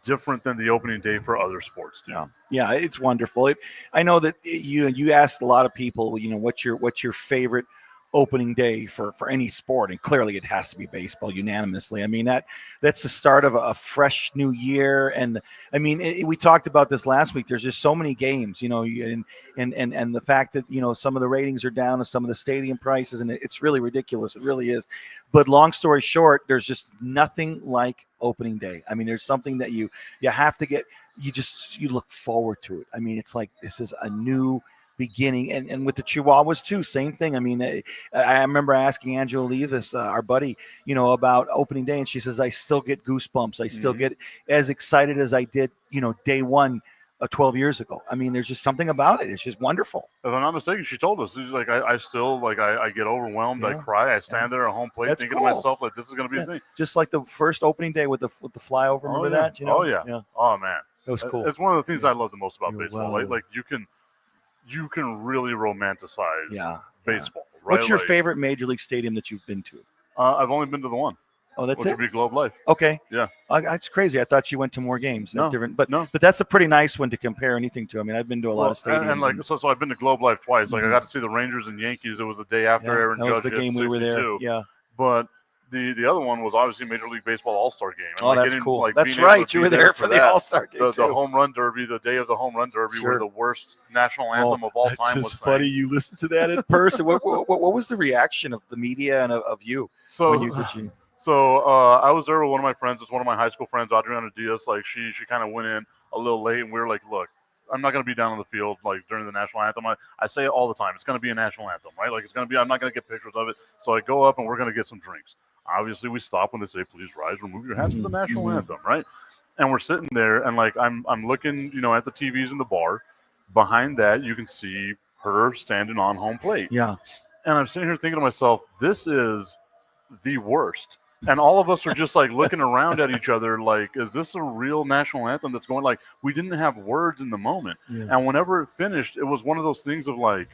different than the opening day for other sports. Dude. Yeah, it's wonderful. I know that you asked a lot of people, what's your favorite opening day for any sport, and clearly it has to be baseball unanimously. I mean, that's the start of a fresh new year, and I mean, we talked about this last week. There's just so many games, and the fact that some of the ratings are down and some of the stadium prices, and it's really ridiculous. It really is. But long story short, there's just nothing like opening day. I mean, there's something that you have to get. You look forward to it. I mean, it's like this is a new beginning, and with the Chihuahuas too, same thing. I mean, I remember asking Angela Levis, our buddy, about opening day, and she says, I still get goosebumps. I still get as excited as I did, day one 12 years ago. I mean, there's just something about it. It's just wonderful. If I'm not mistaken, she told us, she's like, I still, like, I get overwhelmed. I cry. I stand there at home plate thinking to myself, like, this is going to be a thing. Just like the first opening day with the flyover. Remember that? Oh, yeah. Oh, man. It was cool. It's one of the things I love the most about baseball. Like you can really romanticize baseball. Right? What's your favorite major league stadium that you've been to? I've only been to the one. Oh, that's which would be Globe Life. Okay. Yeah. That's crazy. I thought you went to more games. No, but that's a pretty nice one to compare anything to. I mean, I've been to a lot of stadiums. So I've been to Globe Life twice. Like I got to see the Rangers and Yankees. It was the day after Aaron Judge was the game we were there. Yeah. But the other one was obviously Major League Baseball All-Star game. And that's cool. That's right. You were there for the All-Star game. The home run derby, the day of the home run derby, where the worst national anthem of all time was. It's funny you listened to that in person. What was the reaction of the media and of you? So I was there with one of my friends. It's one of my high school friends, Adriana Diaz. Like she kind of went in a little late, and we were like, look, I'm not going to be down on the field like during the national anthem. I say it all the time. It's going to be a national anthem, right? Like it's going to be. I'm not going to get pictures of it. So I go up and we're going to get some drinks. Obviously, we stop when they say, "Please rise, remove your hats for the national anthem," right? And we're sitting there, and like I'm looking, at the TVs in the bar. Behind that, you can see her standing on home plate. Yeah. And I'm sitting here thinking to myself, this is the worst. And all of us are just like looking around at each other like, is this a real national anthem that's going? Like, we didn't have words in the moment. Yeah. And whenever it finished, it was one of those things of like,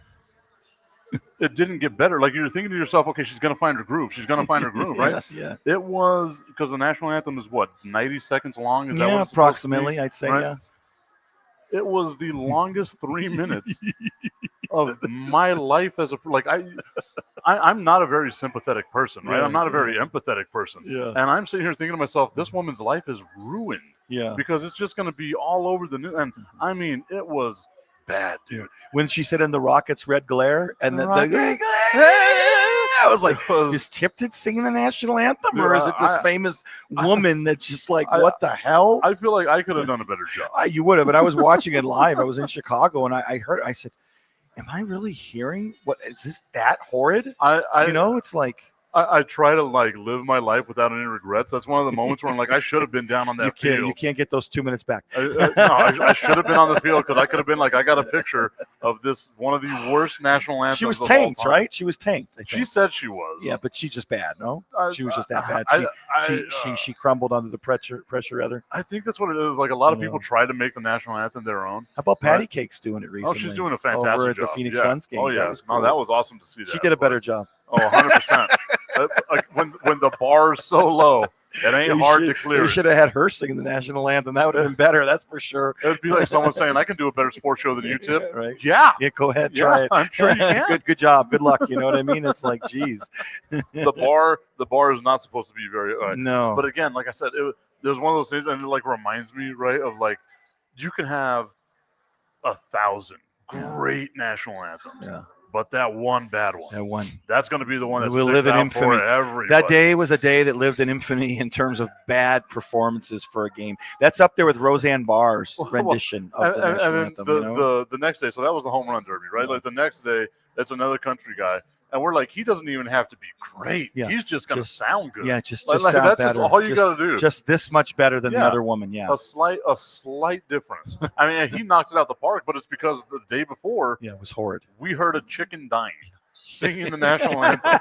it didn't get better. Like, you're thinking to yourself, okay, she's going to find her groove. She's going to find her groove, right? Yeah. It was, because the national anthem is what, 90 seconds long? Is that what it's approximately, I'd say, right? It was the longest 3 minutes of my life as I'm not a very sympathetic person, right? I'm not a very empathetic person. Yeah. And I'm sitting here thinking to myself, this woman's life is ruined. Yeah. Because it's just going to be all over the news. And I mean, it was bad, dude. When she said in the Rockets' red glare and I was like, is Tipton singing the national anthem, or is it this famous woman that's just like, what the hell? I feel like I could have done a better job. You would have, but I was watching it live. I was in Chicago, and I heard. I said, "Am I really hearing? What is this? That horrid?" It's like. I try to like live my life without any regrets. That's one of the moments where I'm like, I should have been down on that field. You can't get those 2 minutes back. I should have been on the field because I could have been like, I got a picture of this one of the worst national anthems. She was tanked, right? She was tanked. I think. She said she was. Yeah, but she's just bad. No, she was just that bad. She crumbled under the pressure. Rather. I think that's what it is. Like a lot of people try to make the national anthem their own. How about Patty Cake's doing it recently? Oh, she's doing a fantastic over at job. the Phoenix Suns game. Oh yeah, that was awesome to see that. She did a better job. Oh, 100%. When the bar is so low, it ain't hard to clear. You should have had her singing the national anthem. That would have been better. That's for sure. It would be like someone saying, "I can do a better sports show than you, Tip." Right? Yeah. Go ahead, try it. I'm sure you can. Good job. Good luck. You know what I mean? It's like, geez. The bar is not supposed to be very. No. But again, like I said, it was one of those things, and it like reminds me, right, of like you can have 1,000 great national anthems. Yeah. But that one bad one. That one. That's going to be the one that will sticks live in out infamy. for everybody. That day was a day that lived in infamy in terms of bad performances for a game. That's up there with Roseanne Barr's rendition of the national anthem. The next day, so that was the home run derby, right? Yeah. Like the next day, that's another country guy, and we're like, he doesn't even have to be great. Yeah. He's just going to sound good. Yeah, just like, sound that's better. Just all you got to do. Just this much better than the other woman. Yeah, a slight difference. I mean, he knocked it out the park, but it's because the day before, it was horrid. We heard a chicken dying, singing the national anthem.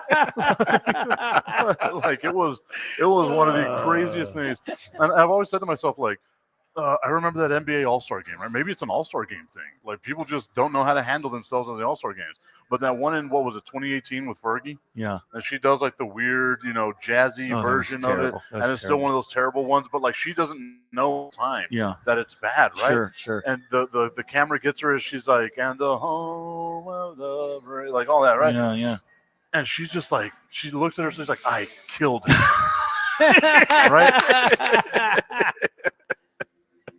Like it was one of the craziest things. And I've always said to myself, like I remember that NBA All-Star game, right? Maybe it's an All-Star game thing. Like, people just don't know how to handle themselves in the All-Star games. But that one in, what was it, 2018 with Fergie? Yeah. And she does, like, the weird, jazzy version of it. And it's still one of those terrible ones. But, like, she doesn't know time that it's bad, right? Sure. And the camera gets her as she's like, and the home of the, like, all that, right? Yeah. And she's just like, she looks at her, she's like, I killed him. Right?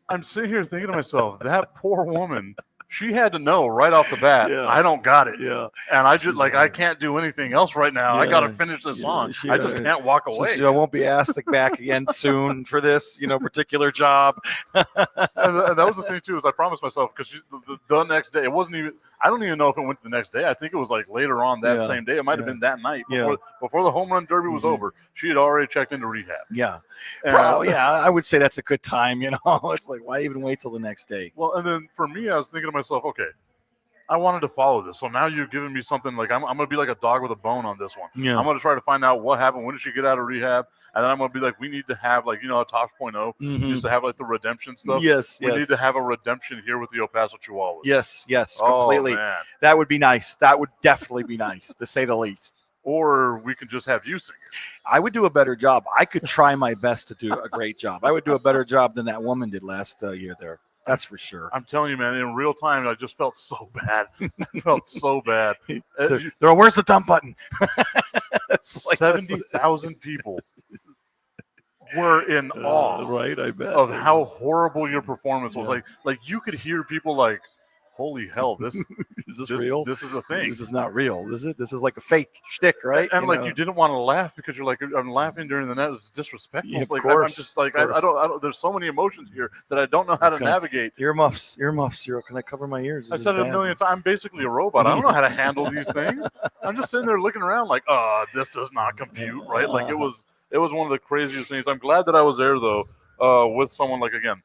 I'm sitting here thinking to myself, that poor woman, she had to know right off the bat, I don't got it. Yeah. And I just, like, I can't do anything else right now. I got to finish this song. I just can't walk away. I won't be asked back again soon for this, particular job. and that was the thing, too, is I promised myself, because the next day, it wasn't even, I don't even know if it went to the next day. I think it was, like, later on that same day. It might have been that night. Before the home run derby was over, she had already checked into rehab. Yeah. I would say that's a good time, It's like, why even wait till the next day? Well, and then for me, I was thinking to myself, okay, I wanted to follow this. So now you're giving me something like I'm going to be like a dog with a bone on this one. Yeah. I'm going to try to find out what happened. When did she get out of rehab? And then I'm going to be like, we need to have, like, Tosh.0 used to have, like, the redemption stuff. Yes. We need to have a redemption here with the El Paso Chihuahuas. Yes, completely. Oh, man. That would be nice. That would definitely be nice, to say the least. Or we could just have you sing it. I would do a better job. I could try my best to do a great job. I would do a better job than that woman did last year there. That's for sure. I'm telling you, man, in real time, I just felt so bad. I felt so bad. Where's the dump button? 70,000 people were in awe right, I bet. of how horrible your performance was. Like you could hear people like, holy hell, this is this real? This is a thing. This is not real, is it? This is like a fake shtick, right? And you didn't want to laugh because you're like, I'm laughing during the net. It's disrespectful. Yeah, I'm just like, I don't. There's so many emotions here that I don't know how to navigate. Earmuffs, Cyril. Can I cover my ears? I said it a million times. I'm basically a robot. I don't know how to handle these things. I'm just sitting there looking around like, this does not compute, right? Like it was one of the craziest things. I'm glad that I was there though, with someone like, again,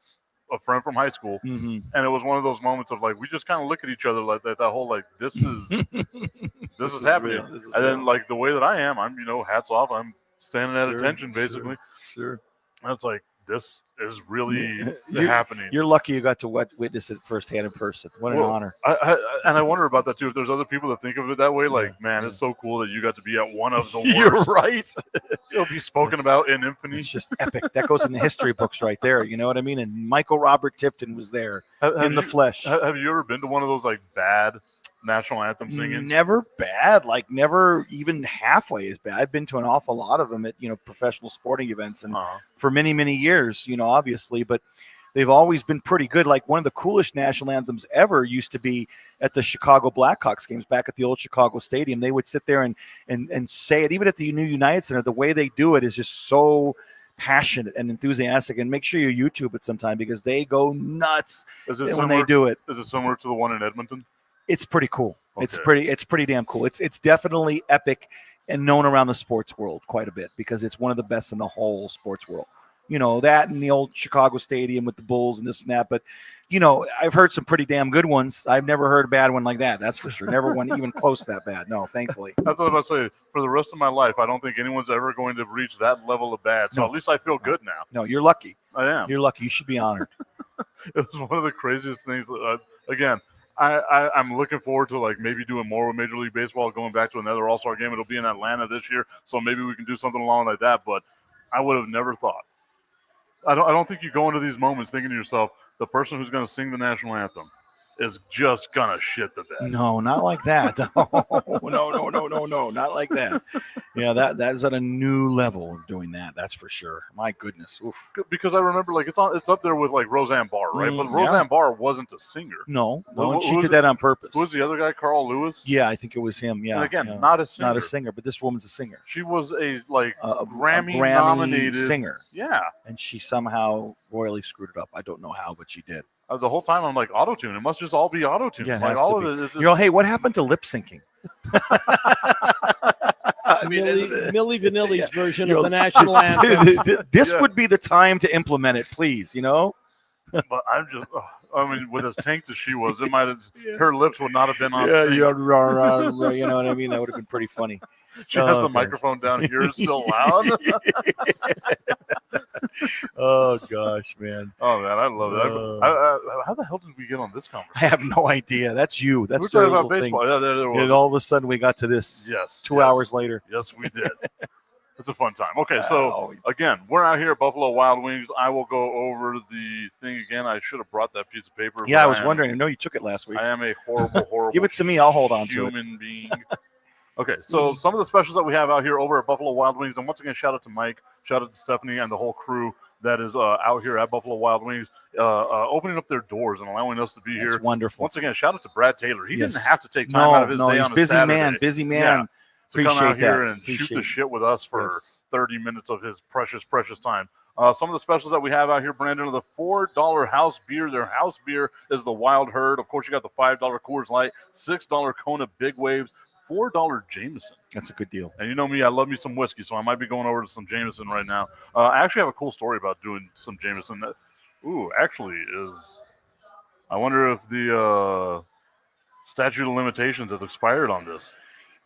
a friend from high school, and it was one of those moments of like we just kind of look at each other like that whole like this is happening, and then like the way that I am, I'm hats off, I'm standing at attention basically. Sure. And it's like this is really happening. You're lucky you got to witness it firsthand in person. What an honor. And I wonder about that too. If there's other people that think of it that way, like, man, it's so cool that you got to be at one of the worst. You're right. It'll be spoken about in infamy. It's just epic. That goes in the history books right there. You know what I mean? And Michael Robert Tipton was there in the flesh. Have you ever been to one of those like bad national anthem singing? Never bad, like never even halfway as bad. I've been to an awful lot of them at professional sporting events and for many, many years, obviously, but they've always been pretty good. Like one of the coolest national anthems ever used to be at the Chicago Blackhawks games back at the old Chicago Stadium. They would sit there and say it, even at the New United Center. The way they do it is just so passionate and enthusiastic, and make sure you YouTube it sometime because they go nuts when they do it. Is it similar to the one in Edmonton? It's pretty cool. Okay. It's pretty damn cool. It's definitely epic and known around the sports world quite a bit because it's one of the best in the whole sports world. That and the old Chicago Stadium with the Bulls and this and that. But, I've heard some pretty damn good ones. I've never heard a bad one like that. That's for sure. Never one even close to that bad. No, thankfully. That's what I'm about to say. For the rest of my life, I don't think anyone's ever going to reach that level of bad. So at least I feel good now. No, you're lucky. I am. You're lucky. You should be honored. It was one of the craziest things. Again, I'm looking forward to like maybe doing more with Major League Baseball, going back to another All-Star game. It'll be in Atlanta this year, so maybe we can do something along like that. But I would have never thought. I don't think you go into these moments thinking to yourself, the person who's going to sing the national anthem is just gonna shit the bed. No, not like that. No, not like that. Yeah, that is at a new level of doing that. That's for sure. My goodness. Oof. Because I remember, like it's up there with like Roseanne Barr, right? But Roseanne Barr wasn't a singer. No, and she did that on purpose. Who was the other guy? Carl Lewis. Yeah, I think it was him. Yeah. And again, not a singer. But this woman's a singer. She was a Grammy nominated singer. Yeah, and she somehow royally screwed it up. I don't know how, but she did. The whole time I'm like, auto-tune. It must just all be auto-tune. Yeah, like all of it is just... hey, what happened to lip syncing? Milli Vanilli's version of the national anthem. This would be the time to implement it, please. But I'm just I mean, with as tanked as she was, it might have her lips would not have been on. Yeah, sync. you know what I mean. That would have been pretty funny. She has the gosh. microphone down here. It's still loud. Oh gosh, man. Oh man, I love it. How the hell did we get on this I conversation? have no idea. That's you. That's We're your talking about little thing. baseball. Yeah, there was. And all of a sudden we got to this. Yes. 2 hours later. Yes, we did. It's a fun time. Okay, so Always. again, we're out here at Buffalo Wild Wings. I will go over the thing again. I should have brought that piece of paper. Yeah, but I was wondering. I know you took it last week. I am a horrible Give it to me. I'll hold on to it. human being. Okay, so some of the specials that we have out here over at Buffalo Wild Wings, and once again, shout out to Mike, shout out to Stephanie, and the whole crew that is out here at Buffalo Wild Wings, opening up their doors and allowing us to be It's here. wonderful. Once again, shout out to Brad Taylor. He Yes. didn't have to take time out of his day he's on a busy Saturday. man. Busy man. Yeah, to Appreciate come out here that. and shoot Appreciate the it. shit with us for Yes. 30 minutes of his precious time. Some of the specials that we have out here, Brandon, are the $4 house beer. Their house beer is the Wild Herd. Of course, you got the $5 Coors Light, $6 Kona Big Waves, $4 Jameson. That's a good deal. And you know me, I love me some whiskey, so I might be going over to some Jameson right now. I actually have a cool story about doing some Jameson. Actually is, I wonder if the statute of limitations has expired on this.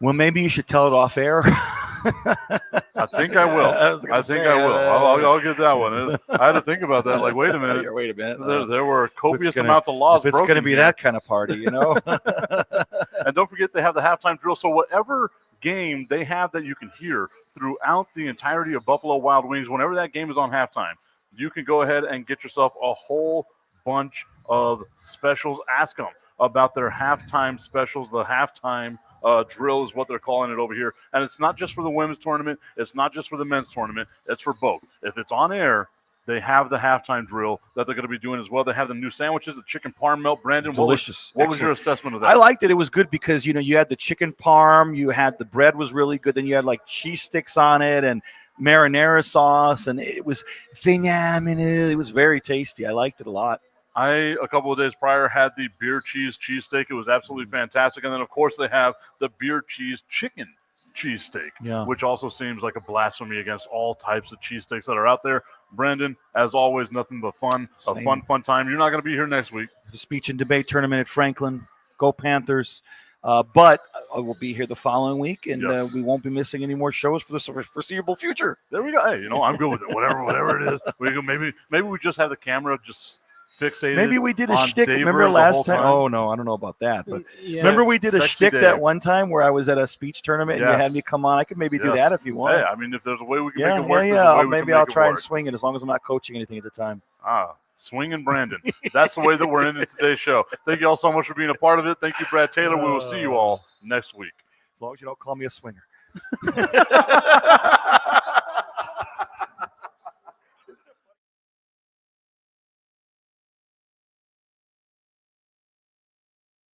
Well, maybe you should tell it off air. I think I will. I think I will. I'll get that one. I had to think about that. Like, wait a minute. Wait a minute. There were copious gonna- amounts of laws If it's broken going to be here. that kind of party, you know. And don't forget they have the halftime drill. So whatever game they have that you can hear throughout the entirety of Buffalo Wild Wings, whenever that game is on halftime, you can go ahead and get yourself a whole bunch of specials. Ask them about their halftime specials. The halftime drill is what they're calling it over here. And it's not just for the women's tournament. It's not just for the men's tournament. It's for both. If it's on air, they have the halftime drill that they're going to be doing as well. They have the new sandwiches, the chicken parm melt. Brandon, Delicious. What was your assessment of that? I liked it. It was good because, you had the chicken parm, you had the bread was really good. Then you had like cheese sticks on it and marinara sauce. And it was phenomenal. It was very tasty. I liked it a lot. A couple of days prior, had the beer cheesesteak. It was absolutely fantastic. And then, of course, they have the beer cheese chicken cheesesteak, which also seems like a blasphemy against all types of cheesesteaks that are out there. Brandon, as always, nothing but fun. Same. A fun time. You're not going to be here next week. The speech and debate tournament at Franklin. Go Panthers. But I will be here the following week, and we won't be missing any more shows for the foreseeable future. There we go. Hey, I'm good with it. Whatever it is. Maybe we just have the camera just fixated. Maybe we did a on shtick. Dave Remember the last whole time? Oh, no, I don't know about that. But remember we did a Sexy shtick Dave. that one time where I was at a speech tournament and you Yes. had me come on. I could maybe do Yes. that if you want. Hey, I mean, if there's a way we can make it work, there's a way we Maybe can I'll make it try and work. swing it as long as I'm not coaching anything at the time. Swinging Brandon. That's the way that we're ending today's show. Thank you all so much for being a part of it. Thank you, Brad Taylor. We will see you all next week. As long as you don't call me a swinger.